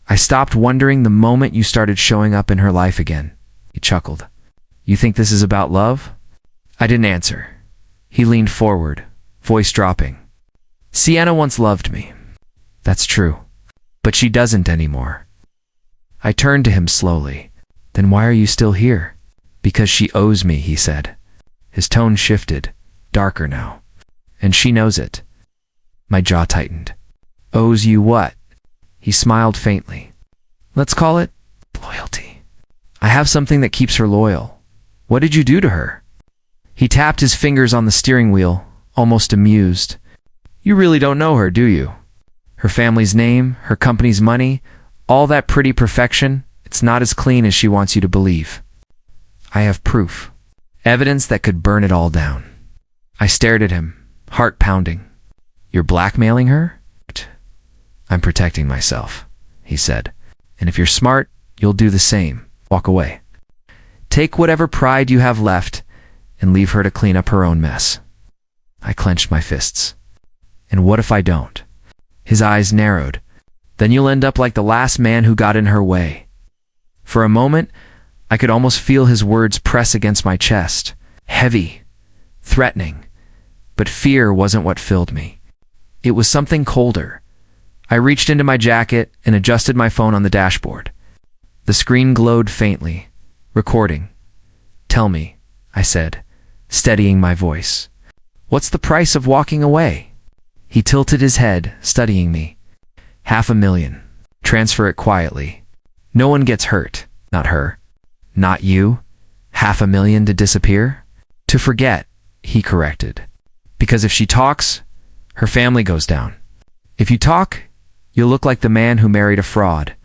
"I stopped wondering the moment you started showing up in her life again." He chuckled. "You think this is about love?" I didn't answer. He leaned forward, voice dropping. "Sienna once loved me. That's true. But she doesn't anymore." I turned to him slowly. "Then why are you still here?" "Because she owes me," he said. His tone shifted, darker now. "And she knows it." My jaw tightened. "Owes you what?" He smiled faintly. "Let's call it loyalty. I have something that keeps her loyal." "What did you do to her?" He tapped his fingers on the steering wheel, almost amused. "You really don't know her, do you? Her family's name, her company's money, all that pretty perfection, it's not as clean as she wants you to believe. I have proof. Evidence that could burn it all down." I stared at him, heart pounding. "You're blackmailing her?" "I'm protecting myself," he said. "And if you're smart, you'll do the same. Walk away. Take whatever pride you have left and leave her to clean up her own mess." I clenched my fists. "And what if I don't?" His eyes narrowed. "Then you'll end up like the last man who got in her way." For a moment, I could almost feel his words press against my chest, heavy, threatening. But fear wasn't what filled me. It was something colder. I reached into my jacket and adjusted my phone on the dashboard. The screen glowed faintly, recording. "Tell me," I said, steadying my voice. "What's the price of walking away?" He tilted his head, studying me. "500,000. Transfer it quietly. No one gets hurt, not her. Not you. 500,000 to disappear?" "To forget," he corrected. "Because if she talks, her family goes down. If you talk, you'll look like the man who married a fraud.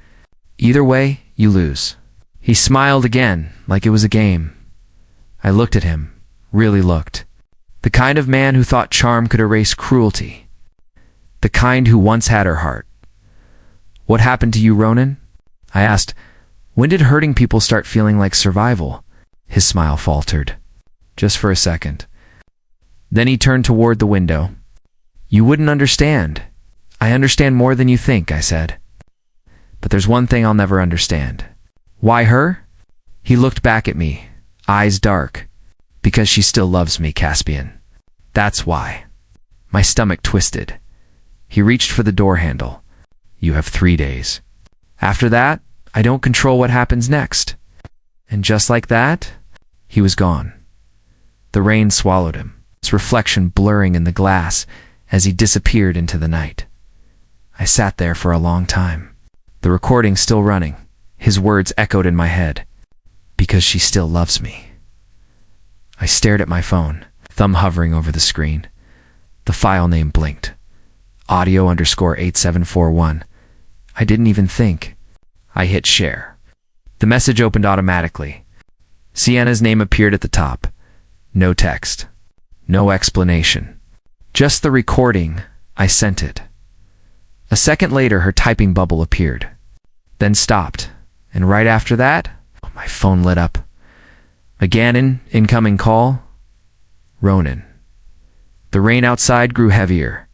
Either way, you lose." He smiled again, like it was a game. I looked at him, really looked. The kind of man who thought charm could erase cruelty. The kind who once had her heart. "What happened to you, Ronan?" I asked. "When did hurting people start feeling like survival?" His smile faltered. "Just for a second." Then he turned toward the window. "You wouldn't understand." "I understand more than you think," I said. "But there's one thing I'll never understand." "Why her?" He looked back at me, eyes dark. "Because she still loves me, Caspian. That's why." My stomach twisted. He reached for the door handle. "You have 3 days. After that, I don't control what happens next." And just like that, he was gone. The rain swallowed him, his reflection blurring in the glass as he disappeared into the night. I sat there for a long time, the recording still running. His words echoed in my head. "Because she still loves me." I stared at my phone, thumb hovering over the screen. The file name blinked. Audio_8741. I didn't even think. I hit share. The message opened automatically. Sienna's name appeared at the top. No text. No explanation. Just the recording. I sent it. A second later, her typing bubble appeared. Then stopped. And right after that, my phone lit up. A Gannon incoming call. Ronan. The rain outside grew heavier.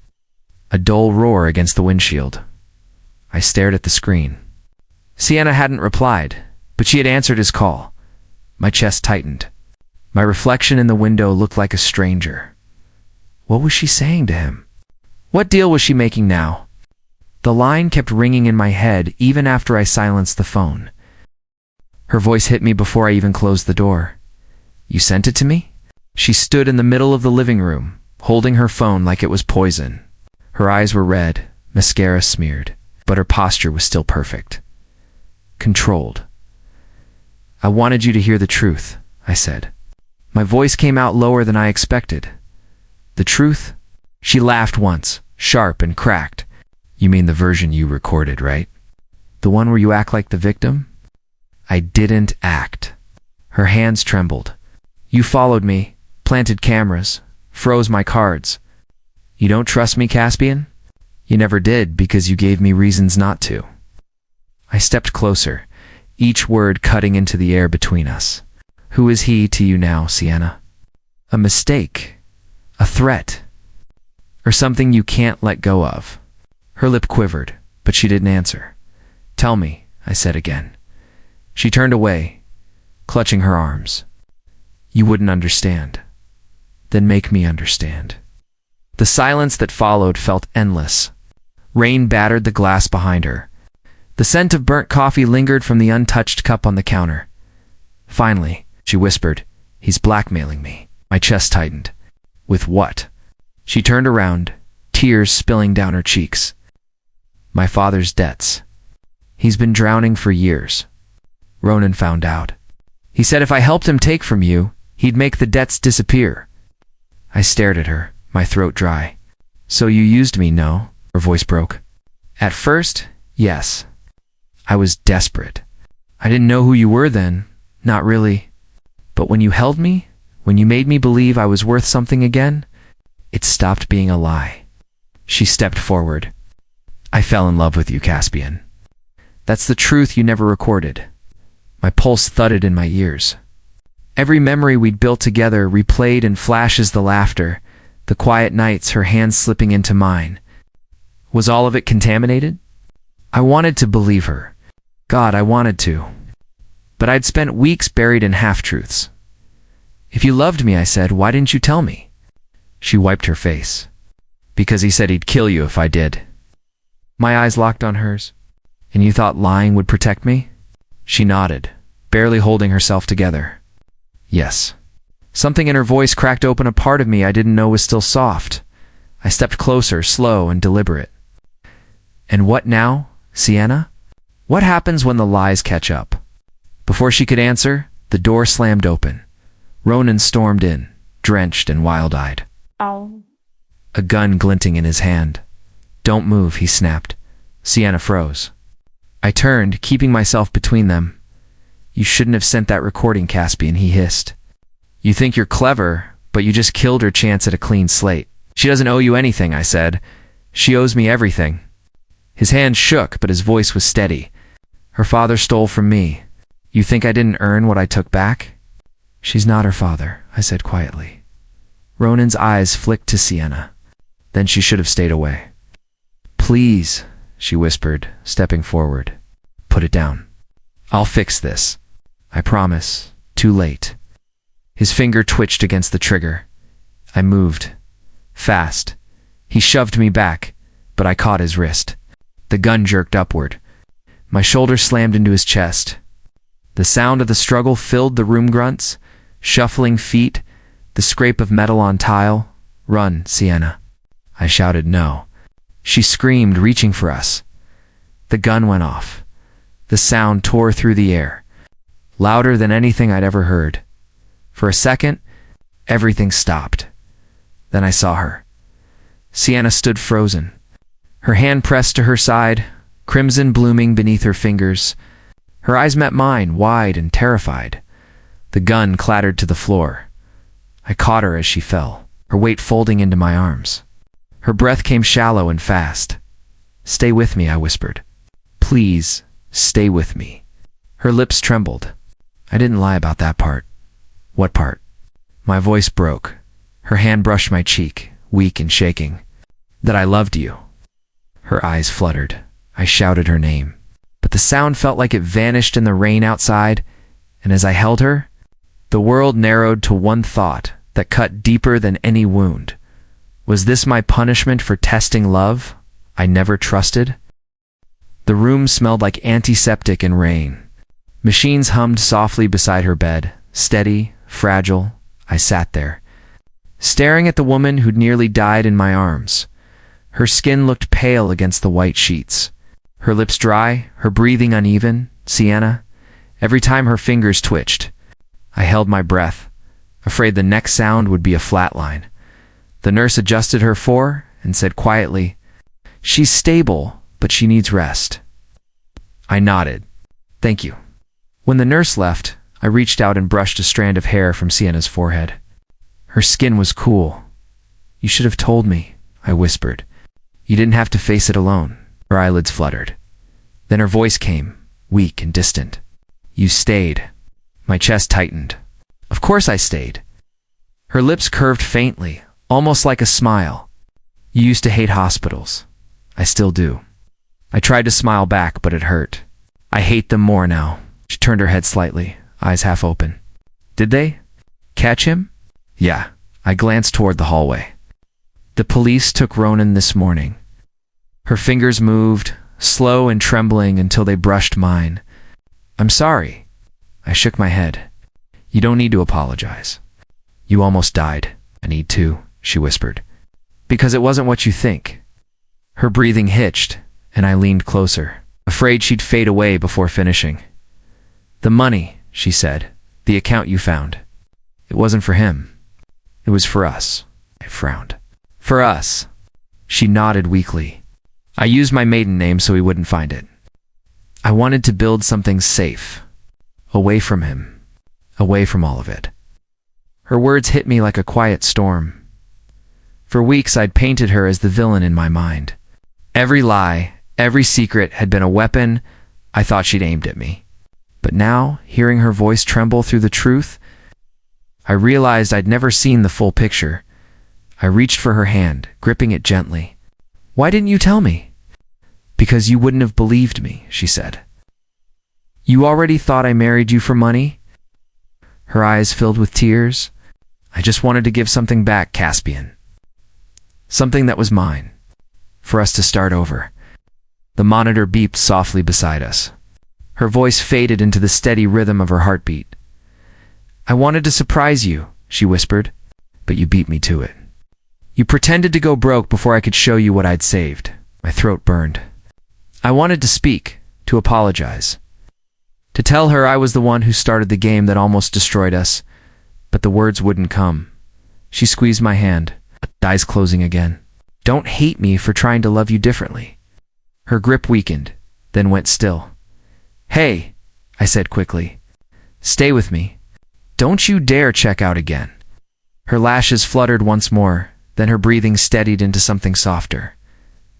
A dull roar against the windshield. I stared at the screen. Sienna hadn't replied, but she had answered his call. My chest tightened. My reflection in the window looked like a stranger. What was she saying to him? What deal was she making now? The line kept ringing in my head even after I silenced the phone. Her voice hit me before I even closed the door. "You sent it to me?" She stood in the middle of the living room, holding her phone like it was poison. Her eyes were red, mascara smeared, but her posture was still perfect. Controlled. "I wanted you to hear the truth," I said. My voice came out lower than I expected. "The truth?" She laughed once, sharp and cracked. "You mean the version you recorded, right? The one where you act like the victim?" I didn't act. Her hands trembled. "You followed me, planted cameras, froze my cards. You don't trust me, Caspian? You never did because you gave me reasons not to." I stepped closer, each word cutting into the air between us. Who is he to you now, Sienna? A mistake? A threat? Or something you can't let go of? Her lip quivered, but she didn't answer. Tell me, I said again. She turned away, clutching her arms. You wouldn't understand. Then make me understand. The silence that followed felt endless. Rain battered the glass behind her. The scent of burnt coffee lingered from the untouched cup on the counter. Finally, she whispered, he's blackmailing me. My chest tightened. With what? She turned around, tears spilling down her cheeks. My father's debts. He's been drowning for years. Ronan found out. He said if I helped him take from you, he'd make the debts disappear. I stared at her, my throat dry. So you used me, no? Her voice broke. At first, yes. I was desperate. I didn't know who you were then, not really. But when you held me, when you made me believe I was worth something again, it stopped being a lie. She stepped forward. I fell in love with you, Caspian. That's the truth you never recorded. My pulse thudded in my ears. Every memory we'd built together replayed in flashes, the laughter, the quiet nights, her hands slipping into mine. Was all of it contaminated? I wanted to believe her. God, I wanted to. But I'd spent weeks buried in half-truths. If you loved me, I said, why didn't you tell me? She wiped her face. Because he said he'd kill you if I did. My eyes locked on hers. And you thought lying would protect me? She nodded, barely holding herself together. Yes. Something in her voice cracked open a part of me I didn't know was still soft. I stepped closer, slow and deliberate. And what now, Sienna? What happens when the lies catch up? Before she could answer, the door slammed open. Ronan stormed in, drenched and wild-eyed. Ow. A gun glinting in his hand. Don't move, he snapped. Sienna froze. I turned, keeping myself between them. You shouldn't have sent that recording, Caspian, he hissed. You think you're clever, but you just killed her chance at a clean slate. She doesn't owe you anything, I said. She owes me everything. His hand shook, but his voice was steady. Her father stole from me. You think I didn't earn what I took back? She's not her father, I said quietly. Ronan's eyes flicked to Sienna. Then she should have stayed away. Please, she whispered, stepping forward. Put it down. I'll fix this. I promise. Too late. His finger twitched against the trigger. I moved. Fast. He shoved me back, but I caught his wrist. The gun jerked upward. My shoulder slammed into his chest. The sound of the struggle filled the room. Grunts, shuffling feet, the scrape of metal on tile. Run, Sienna. I shouted no. She screamed, reaching for us. The gun went off. The sound tore through the air, louder than anything I'd ever heard. For a second, everything stopped. Then I saw her. Sienna stood frozen, her hand pressed to her side, crimson blooming beneath her fingers. Her eyes met mine, wide and terrified. The gun clattered to the floor. I caught her as she fell, her weight folding into my arms. Her breath came shallow and fast. Stay with me, I whispered. Please, stay with me. Her lips trembled. I didn't lie about that part. What part? My voice broke. Her hand brushed my cheek, weak and shaking. That I loved you. Her eyes fluttered. I shouted her name. But the sound felt like it vanished in the rain outside, and as I held her, the world narrowed to one thought that cut deeper than any wound. Was this my punishment for testing love I never trusted? The room smelled like antiseptic and rain. Machines hummed softly beside her bed, steady, fragile. I sat there, staring at the woman who'd nearly died in my arms. Her skin looked pale against the white sheets. Her lips dry, her breathing uneven. Sienna. Every time her fingers twitched, I held my breath, afraid the next sound would be a flatline. The nurse adjusted her and said quietly, She's stable, but she needs rest. I nodded. Thank you. When the nurse left, I reached out and brushed a strand of hair from Sienna's forehead. Her skin was cool. You should have told me, I whispered. You didn't have to face it alone. Her eyelids fluttered. Then her voice came, weak and distant. You stayed. My chest tightened. Of course I stayed. Her lips curved faintly, almost like a smile. You used to hate hospitals. I still do. I tried to smile back, but it hurt. I hate them more now. She turned her head slightly, eyes half open. Did they catch him? Yeah. I glanced toward the hallway. The police took Ronan this morning. Her fingers moved, slow and trembling until they brushed mine. I'm sorry. I shook my head. You don't need to apologize. You almost died. I need to, she whispered. Because it wasn't what you think. Her breathing hitched, and I leaned closer, afraid she'd fade away before finishing. The money, she said, the account you found. It wasn't for him. It was for us. I frowned. For us. She nodded weakly. I used my maiden name so he wouldn't find it. I wanted to build something safe. Away from him. Away from all of it. Her words hit me like a quiet storm. For weeks I'd painted her as the villain in my mind. Every lie, every secret had been a weapon I thought she'd aimed at me. But now, hearing her voice tremble through the truth, I realized I'd never seen the full picture. I reached for her hand, gripping it gently. Why didn't you tell me? Because you wouldn't have believed me, she said. You already thought I married you for money? Her eyes filled with tears. I just wanted to give something back, Caspian. Something that was mine. For us to start over. The monitor beeped softly beside us. Her voice faded into the steady rhythm of her heartbeat. I wanted to surprise you, she whispered, but you beat me to it. You pretended to go broke before I could show you what I'd saved. My throat burned. I wanted to speak, to apologize. To tell her I was the one who started the game that almost destroyed us, but the words wouldn't come. She squeezed my hand, eyes closing again. Don't hate me for trying to love you differently. Her grip weakened, then went still. Hey, I said quickly. Stay with me. Don't you dare check out again. Her lashes fluttered once more, then her breathing steadied into something softer.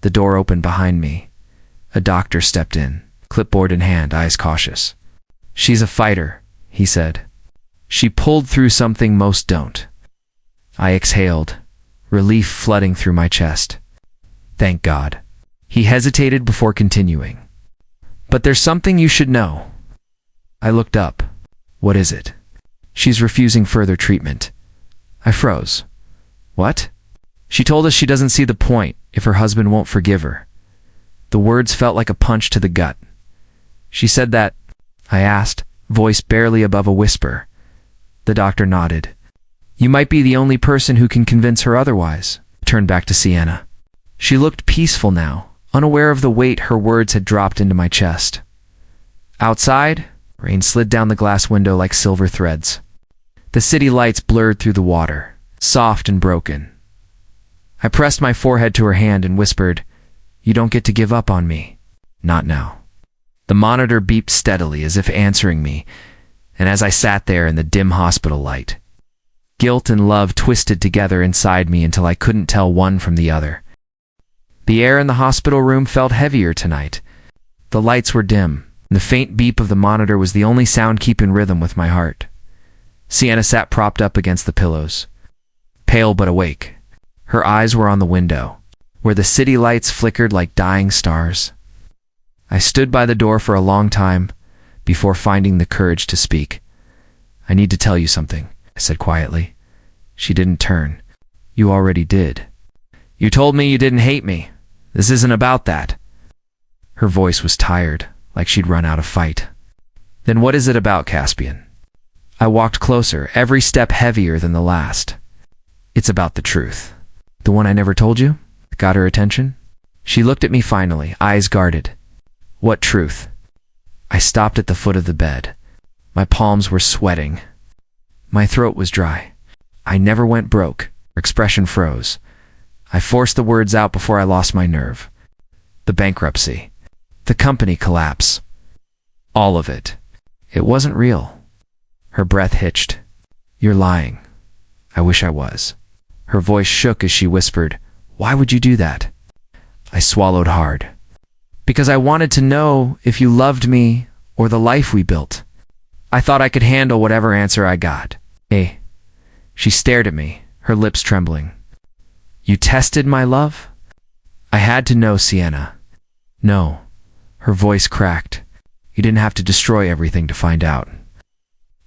The door opened behind me. A doctor stepped in, clipboard in hand, eyes cautious. She's a fighter, he said. She pulled through something most don't. I exhaled, relief flooding through my chest. Thank God. He hesitated before continuing. But there's something you should know. I looked up. What is it? She's refusing further treatment. I froze. What? She told us she doesn't see the point if her husband won't forgive her. The words felt like a punch to the gut. She said that, I asked, voice barely above a whisper. The doctor nodded. You might be the only person who can convince her otherwise. Turned back to Sienna. She looked peaceful now, unaware of the weight her words had dropped into my chest. Outside, rain slid down the glass window like silver threads. The city lights blurred through the water, soft and broken. I pressed my forehead to her hand and whispered, You don't get to give up on me. Not now. The monitor beeped steadily as if answering me, and as I sat there in the dim hospital light, guilt and love twisted together inside me until I couldn't tell one from the other. The air in the hospital room felt heavier tonight. The lights were dim, and the faint beep of the monitor was the only sound keeping rhythm with my heart. Sienna sat propped up against the pillows, pale but awake. Her eyes were on the window, where the city lights flickered like dying stars. I stood by the door for a long time before finding the courage to speak. I need to tell you something, I said quietly. She didn't turn. You already did. You told me you didn't hate me. This isn't about that. Her voice was tired, like she'd run out of fight. Then what is it about, Caspian? I walked closer, every step heavier than the last. It's about the truth. The one I never told you? Got her attention? She looked at me finally, eyes guarded. What truth? I stopped at the foot of the bed. My palms were sweating. My throat was dry. I never went broke. Her expression froze. I forced the words out before I lost my nerve. The bankruptcy. The company collapse. All of it. It wasn't real. Her breath hitched. You're lying. I wish I was. Her voice shook as she whispered, Why would you do that? I swallowed hard. Because I wanted to know if you loved me or the life we built. I thought I could handle whatever answer I got. Eh? She stared at me, her lips trembling. You tested my love? I had to know, Sienna. No. Her voice cracked. You didn't have to destroy everything to find out.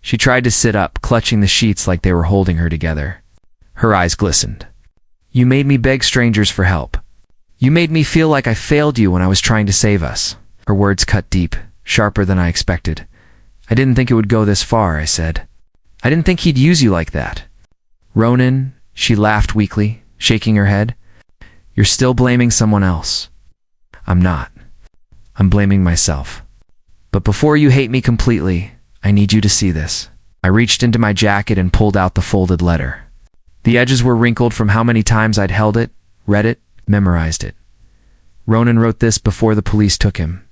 She tried to sit up, clutching the sheets like they were holding her together. Her eyes glistened. You made me beg strangers for help. You made me feel like I failed you when I was trying to save us. Her words cut deep, sharper than I expected. I didn't think it would go this far, I said. I didn't think he'd use you like that. Ronan, she laughed weakly, shaking her head. You're still blaming someone else. I'm not. I'm blaming myself. But before you hate me completely, I need you to see this. I reached into my jacket and pulled out the folded letter. The edges were wrinkled from how many times I'd held it, read it, memorized it. Ronan wrote this before the police took him.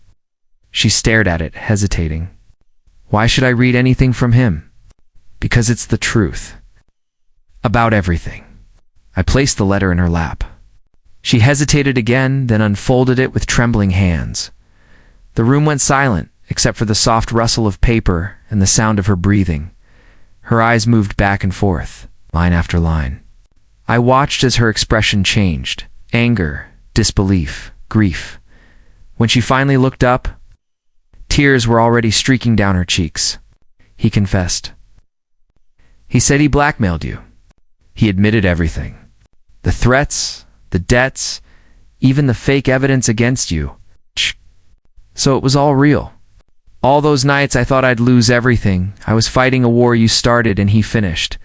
She stared at it, hesitating. Why should I read anything from him? Because it's the truth. About everything. I placed the letter in her lap. She hesitated again, then unfolded it with trembling hands. The room went silent, except for the soft rustle of paper and the sound of her breathing. Her eyes moved back and forth, line after line. I watched as her expression changed. Anger, disbelief, grief. When she finally looked up, tears were already streaking down her cheeks. He confessed. He said he blackmailed you. He admitted everything. The threats, the debts, even the fake evidence against you. So it was all real. All those nights I thought I'd lose everything. I was fighting a war you started and he finished.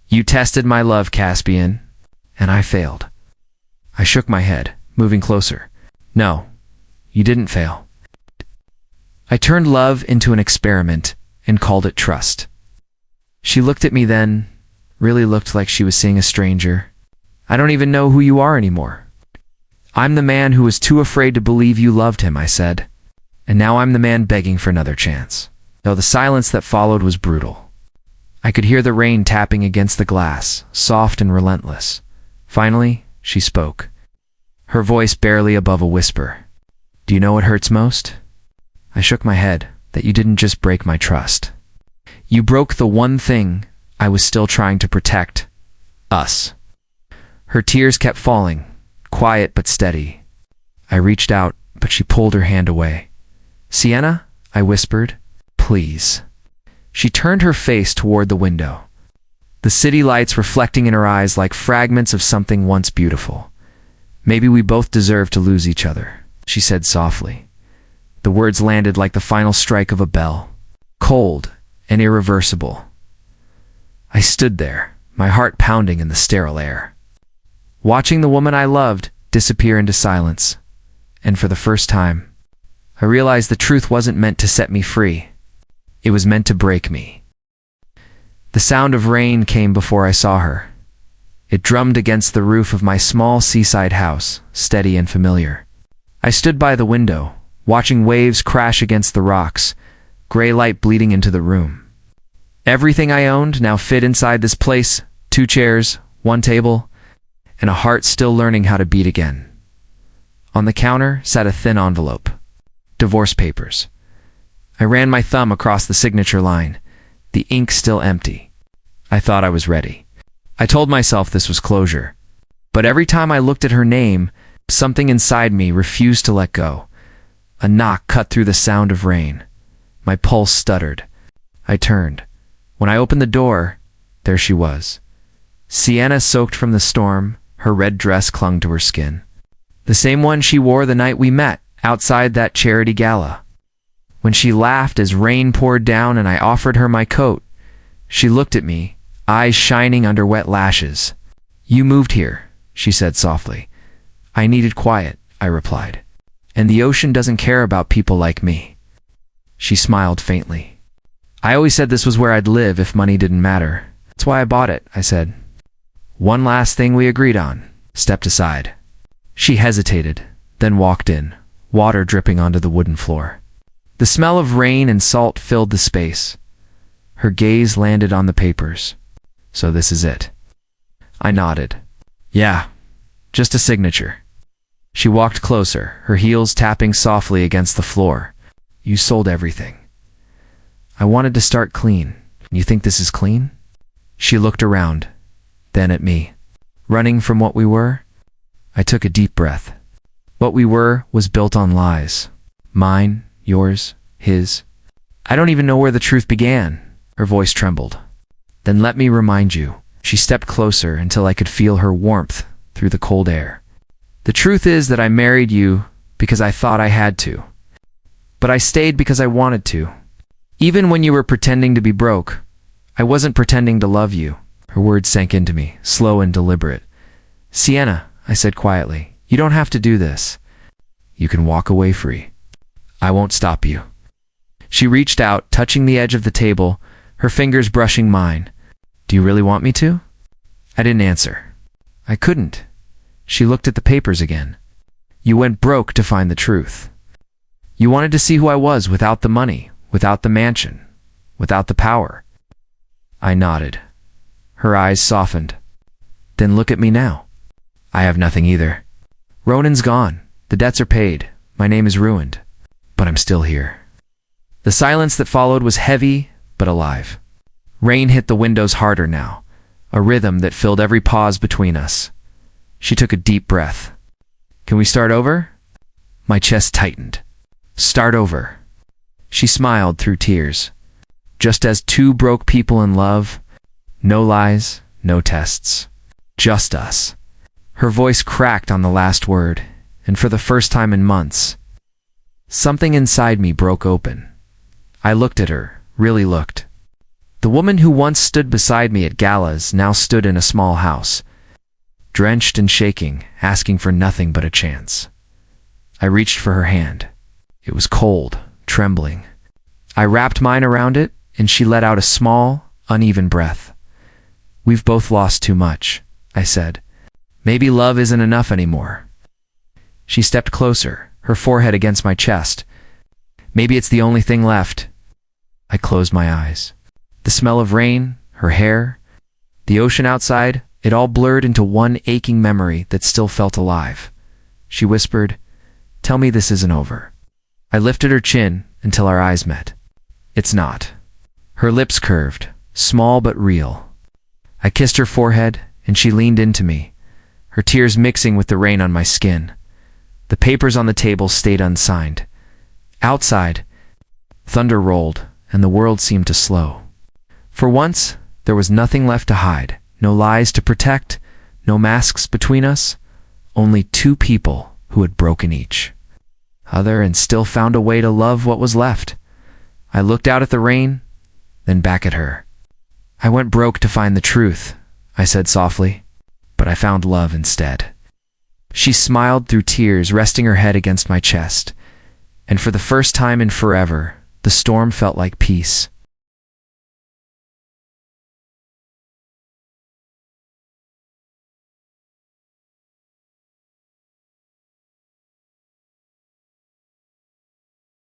You tested my love, Caspian, and I failed. I shook my head, moving closer. No, you didn't fail. I turned love into an experiment and called it trust. She looked at me then, really looked like she was seeing a stranger. I don't even know who you are anymore. I'm the man who was too afraid to believe you loved him, I said. And now I'm the man begging for another chance. Though the silence that followed was brutal. I could hear the rain tapping against the glass, soft and relentless. Finally, she spoke. Her voice barely above a whisper. Do you know what hurts most? I shook my head, that you didn't just break my trust. You broke the one thing I was still trying to protect. Us. Her tears kept falling, quiet but steady. I reached out, but she pulled her hand away. Sienna, I whispered, please. She turned her face toward the window, the city lights reflecting in her eyes like fragments of something once beautiful. Maybe we both deserve to lose each other, she said softly. The words landed like the final strike of a bell, cold and irreversible. I stood there, my heart pounding in the sterile air, watching the woman I loved disappear into silence. And for the first time, I realized the truth wasn't meant to set me free. It was meant to break me. The sound of rain came before I saw her. It drummed against the roof of my small seaside house, steady and familiar. I stood by the window, watching waves crash against the rocks, gray light bleeding into the room. Everything I owned now fit inside this place, 2 chairs, 1 table, and a heart still learning how to beat again. On the counter sat a thin envelope. Divorce papers. I ran my thumb across the signature line, the ink still empty. I thought I was ready. I told myself this was closure. But every time I looked at her name, something inside me refused to let go. A knock cut through the sound of rain. My pulse stuttered. I turned. When I opened the door, there she was. Sienna soaked from the storm, her red dress clung to her skin. The same one she wore the night we met, outside that charity gala. When she laughed as rain poured down and I offered her my coat, she looked at me, eyes shining under wet lashes. You moved here, she said softly. I needed quiet, I replied. And the ocean doesn't care about people like me. She smiled faintly. I always said this was where I'd live if money didn't matter. That's why I bought it, I said. One last thing we agreed on. Stepped aside. She hesitated, then walked in, water dripping onto the wooden floor. The smell of rain and salt filled the space. Her gaze landed on the papers. So this is it. I nodded. Yeah, just a signature. She walked closer, her heels tapping softly against the floor. You sold everything. I wanted to start clean. You think this is clean? She looked around, then at me. Running from what we were? I took a deep breath. What we were was built on lies. Mine, yours, his. I don't even know where the truth began. Her voice trembled. Then let me remind you. She stepped closer until I could feel her warmth through the cold air. The truth is that I married you because I thought I had to. But I stayed because I wanted to. Even when you were pretending to be broke, I wasn't pretending to love you. Her words sank into me, slow and deliberate. Sienna, I said quietly, you don't have to do this. You can walk away free. I won't stop you. She reached out, touching the edge of the table, her fingers brushing mine. Do you really want me to? I didn't answer. I couldn't. She looked at the papers again. You went broke to find the truth. You wanted to see who I was without the money, without the mansion, without the power. I nodded. Her eyes softened. Then look at me now. I have nothing either. Ronan's gone. The debts are paid. My name is ruined. But I'm still here. The silence that followed was heavy, but alive. Rain hit the windows harder now, a rhythm that filled every pause between us. She took a deep breath. Can we start over? My chest tightened. Start over. She smiled through tears. Just as two broke people in love, no lies, no tests. Just us. Her voice cracked on the last word, and for the first time in months, something inside me broke open. I looked at her, really looked. The woman who once stood beside me at galas now stood in a small house, drenched and shaking, asking for nothing but a chance. I reached for her hand. It was cold, trembling. I wrapped mine around it, and she let out a small, uneven breath. We've both lost too much, I said. Maybe love isn't enough anymore. She stepped closer, her forehead against my chest. Maybe it's the only thing left. I closed my eyes. The smell of rain, her hair, the ocean outside, it all blurred into one aching memory that still felt alive. She whispered, "Tell me this isn't over." I lifted her chin until our eyes met. It's not. Her lips curved, small but real. I kissed her forehead, and she leaned into me, her tears mixing with the rain on my skin. The papers on the table stayed unsigned. Outside, thunder rolled, and the world seemed to slow. For once, there was nothing left to hide, no lies to protect, no masks between us, only two people who had broken each other and still found a way to love what was left. I looked out at the rain, then back at her. I went broke to find the truth, I said softly, but I found love instead. She smiled through tears, resting her head against my chest, and for the first time in forever, the storm felt like peace.